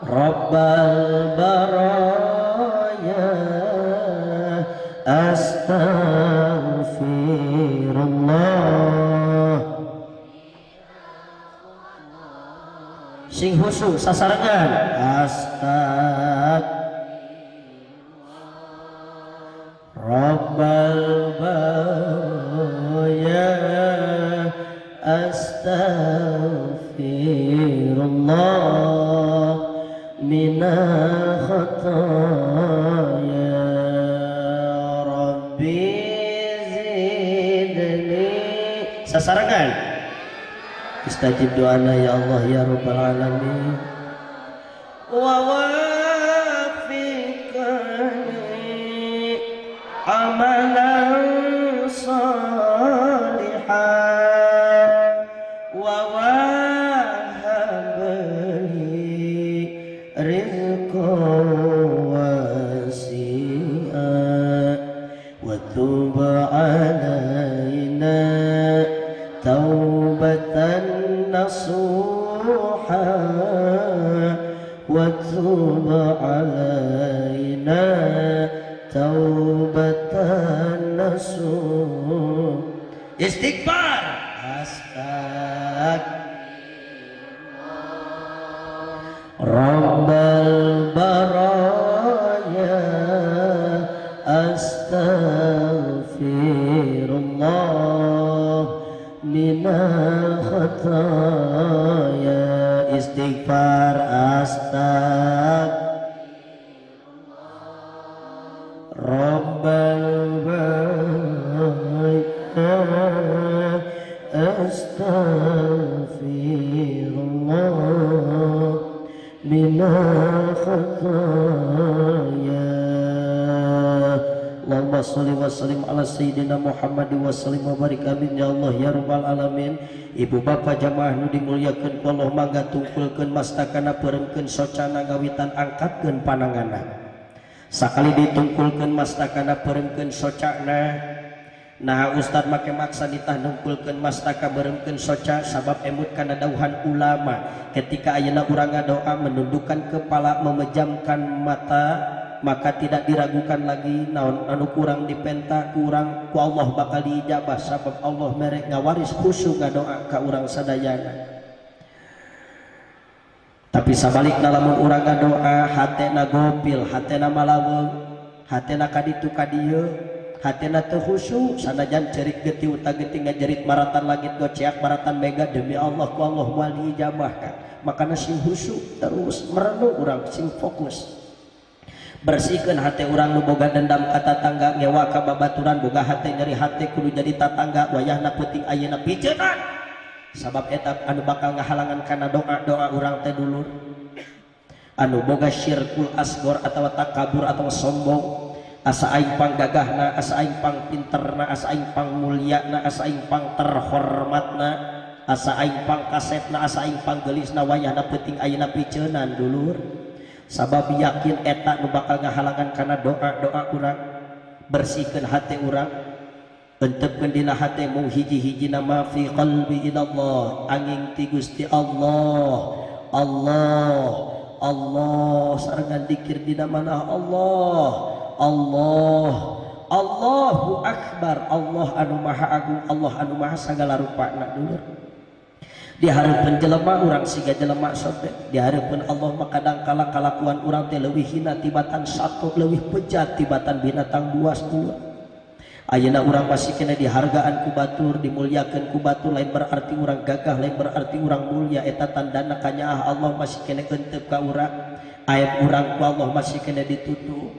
Rabbal baraya Astaghfirullah. Sing husu sasarangan Rabbal baraya Astaghfirullah minal khataya Rabbi zidni sasarangan istajib doana ya Allah ya Rabbal alamin wa wafiqani amalan salihan wa وتب علينا توبة نصوحا وتب علينا توبة نصوحا. Istighfar. Rabbal baraya Astaghfirullah minal khataya. Istighfar. Rabbal baraya Astaghfirullah minal khataya. Allahumma sholli wa sallim ala sayyidina Muhammad wa sallim wa barik amin ya Allah ya rabbal alamin. Ibu bapak jamaah nu dimuliakeun ku Allah mangga tungkulkeun mastakana peuremkeun socana ngawitan angkatkeun pananganna. Sakali ditungkulkeun mastakana peuremkeun socana nah Ustad make maksa ditah nungkulkeun mastaka beuremkeun soca sabab emut kana dauhan ulama ketika ayeuna urang ngadoa menundukkan kepala memejamkan mata maka tidak diragukan lagi naon anu kurang dipenta kurang ku Allah bakal diijabah sabab Allah merek ngawaris khusyuk ngadoa ka urang sadayana. Tapi sabalikna lamun urang ngadoa hatena gopil hatena malaweung hatena kaditu kadieu hatena teu khusyuk sanajan cerik geuti utang-geuti ngajerit maratan langit goceak maratan mega demi Allah ku Allah moal diijabah Kang makana sing khusyuk terus merenung urang sing fokus bersihkeun hate urang nu boga dendam ka tatangga ngewa ka babaturan boga hate nyeri hate kudu jadi tatangga wayahna peuting ayeuna piceunan sabab eta anu bakal ngahalangan kana doa urang teh dulur anu boga syirkul asgor atawa takabur atawa sombong asa aing panggagahna asa aing pang pinterna asa aing pang mulyana asa aing pang terhormatna asa aing pang kasetna asa aing pang gelisna wayahna peuting ayeuna piceunan dulur sabab yakin eta nu bakal ngahalangan kana doa urang bersihkeun hate urang entepkeun dina hate mung hiji-hijina ma fi qalbi ilallah angin ti Gusti Allah sarangan dikir dina mana Allah Allahu Akbar Allah anu maha agung Allah anu maha sagala rupana dulur dihareupeun jelema urang siga jelema sote dihareupeun Allah mah kadang kala kalakuan urang teh leuwih hina tibatan satu leuwih bejat tibatan binatang buas dulur ayeuna urang masih kena dihargaan ku batur dimuliakeun ku batur lain berarti urang gagah lain berarti urang mulia eta tandana kanyaah Allah masih kena euteup ka urang aib urang ku Allah masih kena ditutup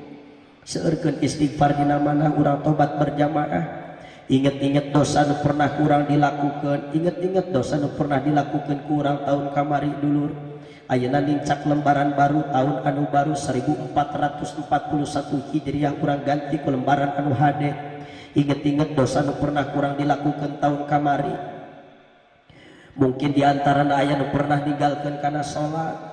seueurkeun istighfar dina mana urang tobat berjamaah inget-inget dosa nu pernah kurang dilakukan inget-inget dosa nu pernah dilakukan kurang tahun kamari dulur ayeuna nincak lembaran baru tahun anu baru 1441 Hijriah kurang ganti ku lembaran anu hade inget-inget dosa nu pernah kurang dilakukan tahun kamari mungkin diantarana aya nu pernah ninggalkeun kana salat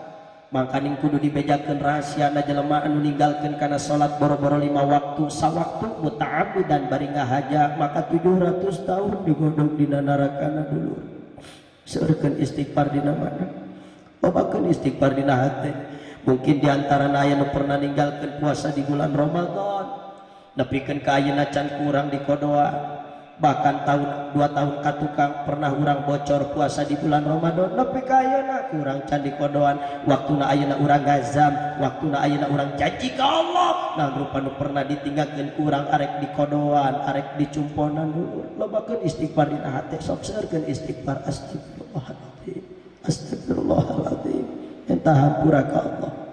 mangkaning kudu dibejakeun rahasiana jelema anu ninggalkeun kana salat boro-boro 5 waktu sawaktu muta'abbidan bari ngahaja maka 700 tahun digodog dina narakana dulu seueurkeun istighfar dina mana lobakeun istighfar dina hate mungkin diantarana aya nu pernah ninggalkeun puasa di bulan Ramadan nepikeun ka ayeuna can kurang di kodoa bahkan tahun 2 tahun katukang pernah urang bocor puasa di bulan Ramadan nepi ka ayeuna kurang can dikodoan waktuna ayeuna urang ngazam waktuna ayeuna urang janji ka Allah nah rupa nu pernah ditinggalkeun kurang arek dikodoan arek dicumponan dulu lobakeun istighfar dina hate sok seueurkeun istighfar astagfirullahaladzim enta hampura ka Allah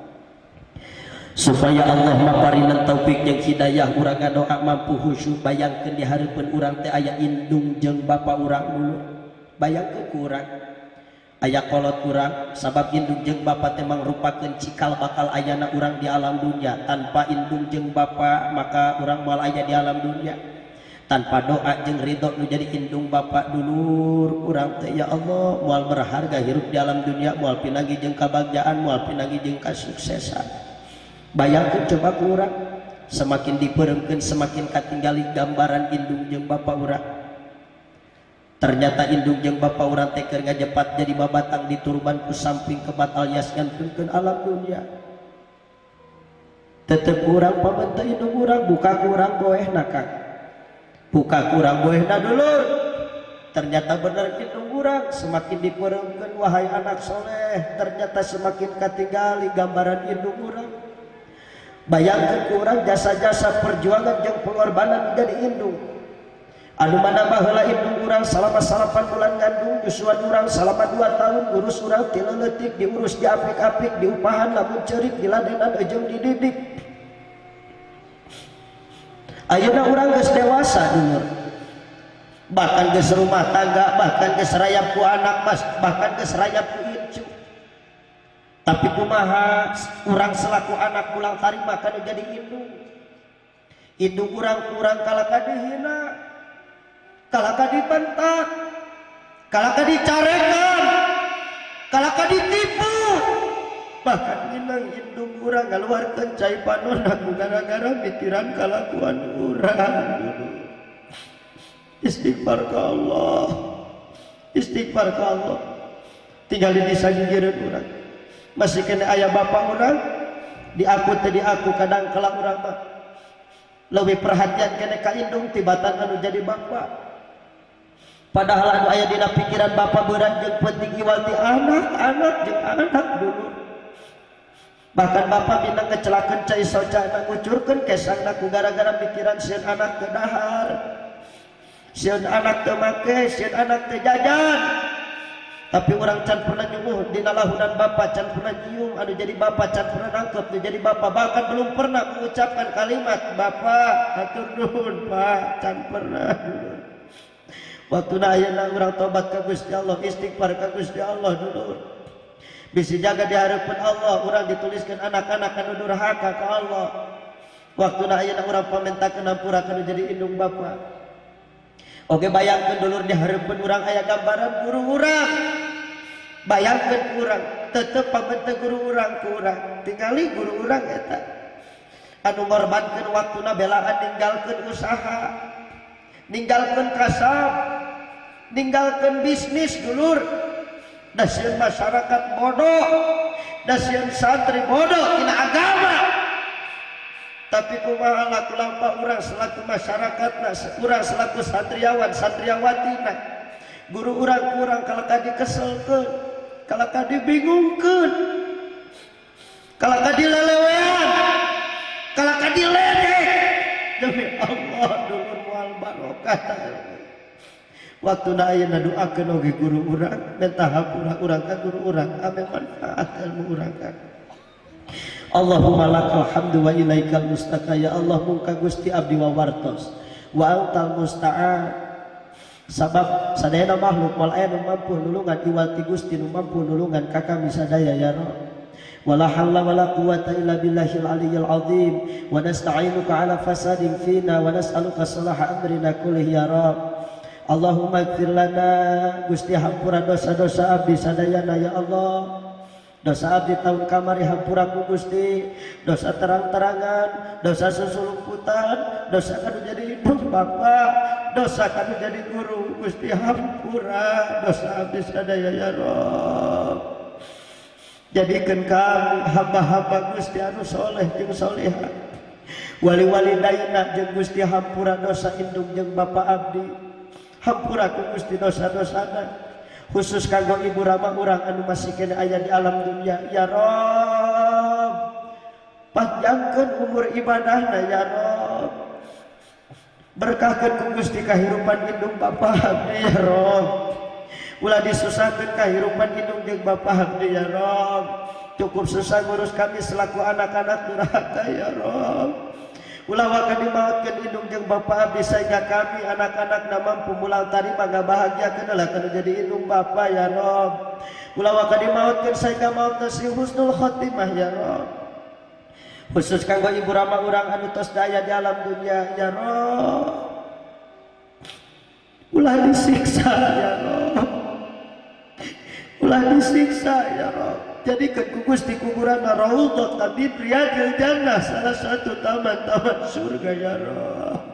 supaya Allah maparingan taufik jeung hidayah urang ngadoa mampu khusyuk bayangkeun di hareupeun urang teh aya indung jeung bapa urang dulu bayangkeun ku urang aya kolot urang sabab indung jeung bapa teh mangrupakeun cikal bakal ayana urang di alam dunia tanpa indung jeung bapa maka urang moal aya di alam dunia tanpa doa jeung ridho nu jadi indung bapa dulur urang teh ya Allah moal berharga hirup di alam dunia moal pinanggi jeung kabagjaan moal pinanggi jeung kasuksesan bayangkeun coba ku urang semakin dipeureukeun semakin katinggali gambaran indung jeung bapa urang ternyata indung jeung bapa urang teh keur ngajepat jadi babatang diturban ku samping kebat alias ngantunkeun alam dunia tetep urang pamenta indung urang buka ku urang boehna Kang buka ku urang boehna dulur ternyata bener indung urang semakin dipeureukeun wahai anak soleh ternyata semakin katinggali gambaran indung urang bayangkeun ku urang jasa-jasa perjuangan jeung pengorbanan jadi indung anu mana baheula indung urang selama 8 bulan ngandung nyusuan urang selama 2 tahun ngurus urang ti leutik diurus di apik-apik diupahan lamun ceurik diladenan jeung dididik ayeuna urang geus dewasa dulur bahkan geus rumah tangga bahkan geus rayap ku anak bahkan geus rayap ku incu tapi kumaha urang selaku anak pulang tarima kana jadi indung urang kala kadihina kala kadibentak kala kadicarekan kala kaditipu bahkan minang indung urang ngaluarkeun cai panonna ku gara-gara mikiran kalakuan urang istighfar ka Allah tinggal di sangireun urang masih kena ayah bapak orang diaku teh diaku kadang kala urang mah leuwih perhatian kena ka indung tibatan anu jadi bapak padahal anu aya dina pikiran bapak berat jeung penting iwal ti anak jeung anak dulu bahkan bapak bina ngecelakan cai sojana ngucurkan kesangna ku gara-gara pikiran sieun anak teu dahar, sieun anak teu make, sieun anak teu jajan. Tapi orang can pernah nyumuh dina lahunan bapak, can pernah nyium anu jadi bapak, can pernah nangkep anu jadi bapak, bahkan belum pernah mengucapkan kalimat bapak atur nuhun pak, can pernah. Waktu ayeuna urang tobat ka Gusti Allah, istighfar ka Gusti Allah dulu. Bisa jaga di harapan Allah, urang dituliskan anak-anak anu durhaka ka Allah. Waktu ayeuna urang pamentakeun hampura kana jadi indung bapak. Oke, bayangkan dulur di harapan urang aya gambaran guru urang. Bayangkan urang tetep pamenta guru urang ku urang, tingali guru urang eta anu ngorbankeun waktuna belaan ninggalkeun usaha, ninggalkeun kasab, ninggalkeun bisnis dulur. Da sieun masyarakat bodoh, da sieun santri bodoh tina agama. Tapi kumaha laku lampa urang selaku masyarakatna, urang selaku santriawan santriawatina, guru urang kurang kalau kadi keselkeun, kalau kadi bingungkeun, kalau kadi lelewean, kalau kadi ledek. Demi Allah dulur moal barokah. Waktu ayeuna doakeun oge guru urang, minta hampura urang ka guru urang, ame manfaat ilmu urang ka. Allahumma lakal hamdu wa ilaikal mustaka. Ya Allah mungka Gusti abdi wawartos wa antal musta'an. Sabab sadayana makhluk wal aya nu mampu nulungan iwal ti Gusti nu mampu nulungan ka kami sadaya ya Rabb. Wala hawla wala quwwata illa billahil aliyyil azim. Wa nasta'inuka ala fasadin fina wa nas'aluka salaha amrina kullih ya Rabb. Allahumma ighfir lana, Gusti hampura dosa-dosa abdi sadayana ya Allah. Dosa abdi tahun kamari hampura ku Gusti, dosa terang-terangan, dosa susulumputan, dosa kanu jadi indung bapak, dosa kanu jadi guru Gusti hampura dosa abdi sadaya ya Rabb. Jadikan kami hamba-hamba Gusti anu soleh jeung solehah, wali-wali daina jeung Gusti hampura dosa indung jeung bapak abdi, hampura ku Gusti dosa-dosana. Khusus kanggo ibu rama urang anu masih kena aya di alam dunia ya Rabb. Panjangkeun umur ibadahna ya Rabb. Berkahkeun ku Gusti kahirupan indung bapa abdi ya Rabb. Ulah disusahkeun kahirupan indung jeung bapa abdi ya Rabb. Cukup susah ngurus kami selaku anak-anak durhaka ya Rabb. Ulah waka dimaotkeun indung jeung bapa abdi sehingga kami anak-anak na mampu mulang tarima ngabahagiakeun lah kana jadi indung bapa ya Rabb. Ulah waka dimaotkeun sehingga mautna si husnul khotimah ya Rabb. Khusus kanggo ibu rama urang anu tos daya di alam dunia ya Rabb. Ulah disiksa ya Rabb. Ulah disiksa ya Rabb. Jadi ku Gusti kuburan raudhat min riyadil jannah, salah satu taman-taman surga ya Rabb.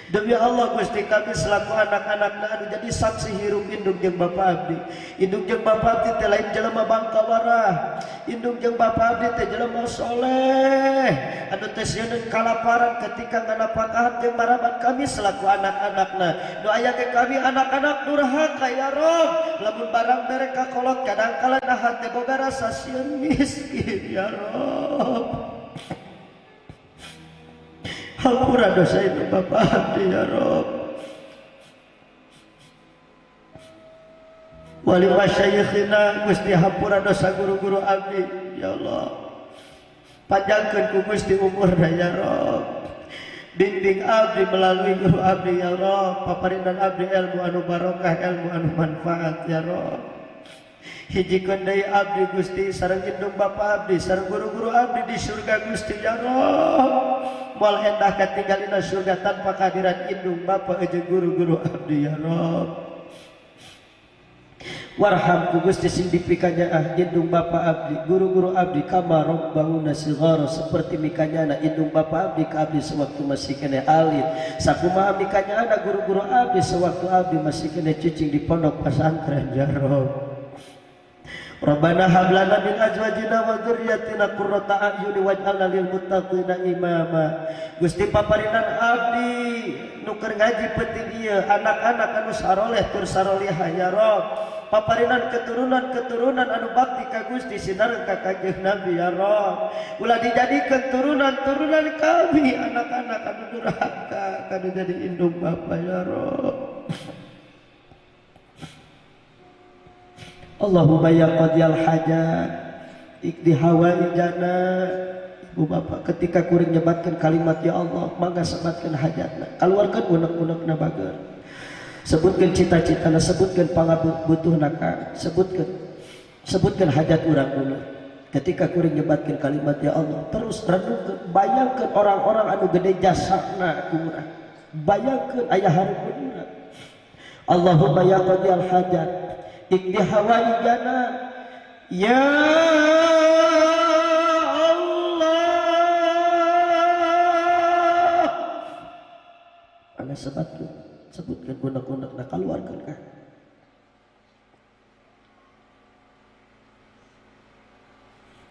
Demi Allah Gusti kami selaku anak-anakna anu jadi saksi hirup indung jeung bapa abdi. Indung jeung bapa abdi teh lain jelema bangka warah. Indung jeung bapa abdi teh jelema soleh anu teh sieun kalaparan ketika nganapakahan jeung maraban kami selaku anak-anakna. Nu aya ke kami anak-anak durhaka ya Rabb. Lamun barang mere kakolot kadangkala nah teh boga rasa sieun miskin ya Rabb. Hampura dosa itu Bapak abdi ya Rabb. Wali masyayikhina Gusti hampura dosa guru-guru abdi ya Allah. Panjangkeun ku Gusti umurna ya Rabb. Bimbing abdi melalui guru abdi ya Rabb. Paparindan abdi ilmu anu barokah, ilmu anu manfaat ya Rabb. Hijikeun deui abdi Gusti sareng indung bapa abdi sareng guru-guru abdi di surga Gusti ya Rabb. Moal endah katinggalina surga tanpa kehadiran indung bapa jeung guru-guru abdi ya Rabb. Warham ku Gusti sing dipikanya indung bapa abdi guru-guru abdi kama rabbuna sighara seperti mikanyana indung bapa abdi ka abdi sewaktu masih kene alit. Sakumaha mikanyana guru-guru abdi sewaktu abdi masih kene cicing di pondok pesantren ya Rabb. Rabbana hab lana min azwajina wa dzurriyyatina qurrata a'yun waj'alna lil muttaqina imama. Gusti paparinan abdi nu keur ngaji penting ieu anak-anak anu saroleh tur sarolihah ya Rabb. paparinan keturunan anu bakti ka Gusti sinareung ka Kanjeng Nabi ya Rob. Ulah dijadikeun turunan kami anak-anak anu durhaka kanu jadi indung Bapa ya Rob. Allahumma ya qadiyal hajat ikdi hawaijana. Ibu Bapak ketika kuring nyebatkan kalimat ya Allah mangga sebatkan hajatna, keluarkan unek-unekna bager, sebutkan cita-citana, sebutkan pangabutuhna Kang, sebutkan hajat urang dulu. Ketika kuring nyebatkan kalimat ya Allah terus renungkeun, bayangkeun orang-orang anu gede jasana ku urang, bayangkeun aya hareupeunna. Allahumma ya qadiyal hajat ikdi hawaijana ya sebutkan unek-unek nak keluarkan Kang.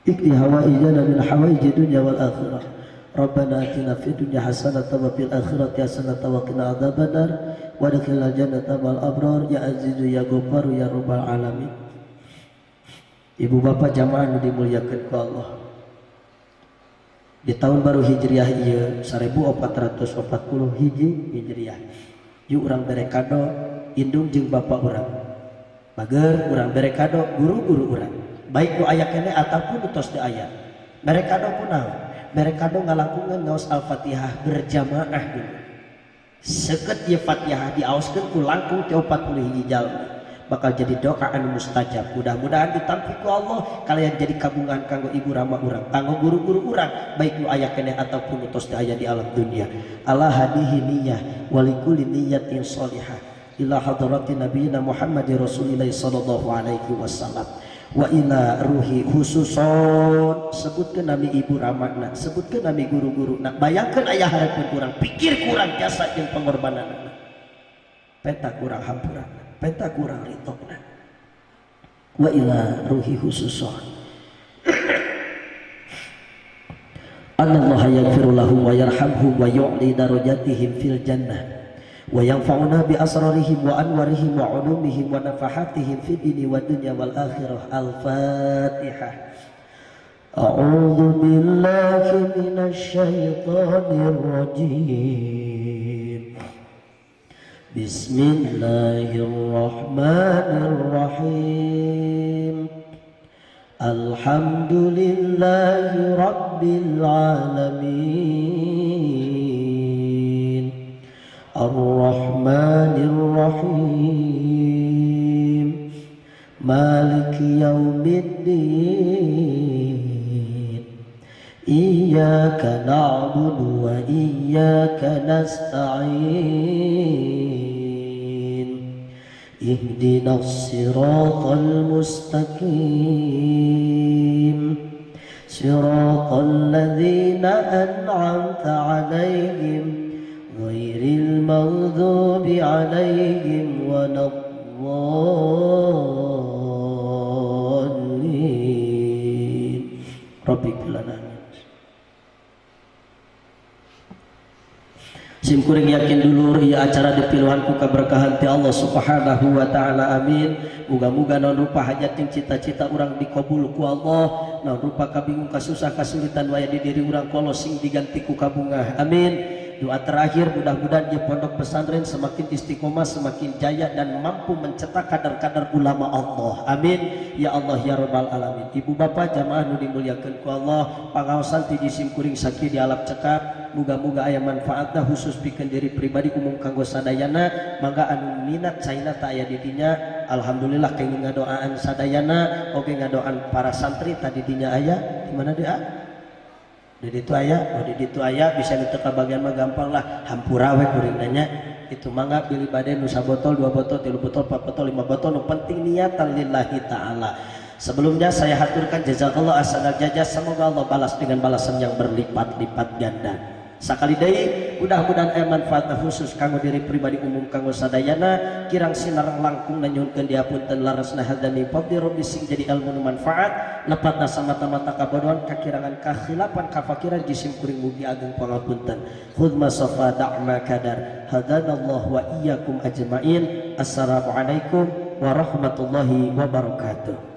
Ikdi hawaijana min hawaiji dunya wal akhirah. Rabbana atina fid dunya hasanatan wa fil akhirati hasanatan wa qina adzabannar wa adkhilna jannata ma'al abrar ya azizu ya ghaffar ya rabbal alamin. Ibu bapak jamaah nu dimuliakeun ku Allah. Di tahun baru Hijriah ieu 1440 Hijriah. Yuk urang bere kado indung jeung bapak urang. Bager urang bere kado guru-guru urang. Baik nu aya keneh ataupun tos teu aya. Bere kado kunaon? Bere kado ngalangkungan ngaos Al-Fatihah berjamaah dulu. Seukeut ieu Fatihah diaoskeun ku langkung 40 jalmi. Bakal jadi doa anu mustajab. Mudah-mudahan ditampi ku Allah kalian jadi kabungan kanggo ibu rama urang, kanggo guru-guru urang, baik nu aya keneh ataupun utos aya di alam dunia. Allah hadihi niyyah wa likulli niyyatin shalihah ila hadratin nabiyina Muhammadir Rasulillah sallallahu alaihi wasallam wa ila ruhi khususon. Sebutkeun nami ibu ramana, sebutkeun nami guru-guruna, bayangkeun aya hareupeun urang, pikir kurang jasa jeung pengorbananna, peta kurang hampura, penta kurang ritokna. Wa ila ruhi khususon anallaha yaghfiru lahum wa yarhamhum wa yu'li darajatihim fil jannah wa yanfa'una bi asrarihim wa anwarihim wa ulumihim wa nafahatihim fid dini wa dunya wal akhirah. Al-Fatihah. A'udzu billahi minasy syaithanir rajim. Bismillahirrahmanirrahim. Alhamdulillahi rabbil alamin. Ar-Rahmanir-Rahim. Maliki yaumiddin. Iyyaka na'budu wa iyyaka nasta'in. Ihdinas siratal mustaqim. Siratal ladzina an'amta 'alaihim ghairil maghdubi 'alaihim waladdallin. Rabbi lana sim kuring yakin dulur ieu acara dipiluhan ku kaberkahan ti Allah Subhanahu wa taala. Amin. Muga-muga naon rupa hajat jeung cita-cita urang dikabul ku Allah, naon rupa kabingung kasusah kasulitan waya di diri urang ku Allah sing diganti ku kabungah. Amin. Doa terakhir mudah-mudahan di pondok pesantren semakin istiqomah, semakin jaya dan mampu mencetak kadar-kadar ulama Allah. Amin ya Allah ya rabbal alamin. Ibu bapak jamaah nu dimuliakeun ku Allah, pangaosan ti jisim kuring sakit di alam cekap, muga-muga aya manfaatna khusus pikeun diri pribadi umum kanggo sadayana. Mangga anu minat caina ta aya di dinya, alhamdulillah kenging ngadoaan sadayana, oge ngadoaan para santri tadi dinya aya. Di mana doa? Di ditu aya, di ditu aya bisa diteka bagian mah gampang lah, hampura we kuring nanya. Itu mangga pilih bade nu 1 botol, 2 botol, 3 botol, 4 botol, 5 botol, nu penting niatan lillahi taala. Sebelumnya saya haturkan jazakallah ahsanal jazaa, semoga Allah balas dengan balasan yang berlipat-lipat ganda. Sakali deui mudah-mudahan aya manfaatna khusus kanggo diri pribadi umum kanggo sadayana, kirang sinareng langkung nanyuhkeun diapunten larasna hadani fadli rabbi sing jadi ilmu nu manfaat, lepatna samata-mata kabodohan, kakirangan, kakhilapan, kafakiran jisim kuring mugi ageng pangapunten. Khudz ma safa da'ma kadar. Hadanallahu wa iyyakum ajmain. Assalamualaikum warahmatullahi wabarakatuh.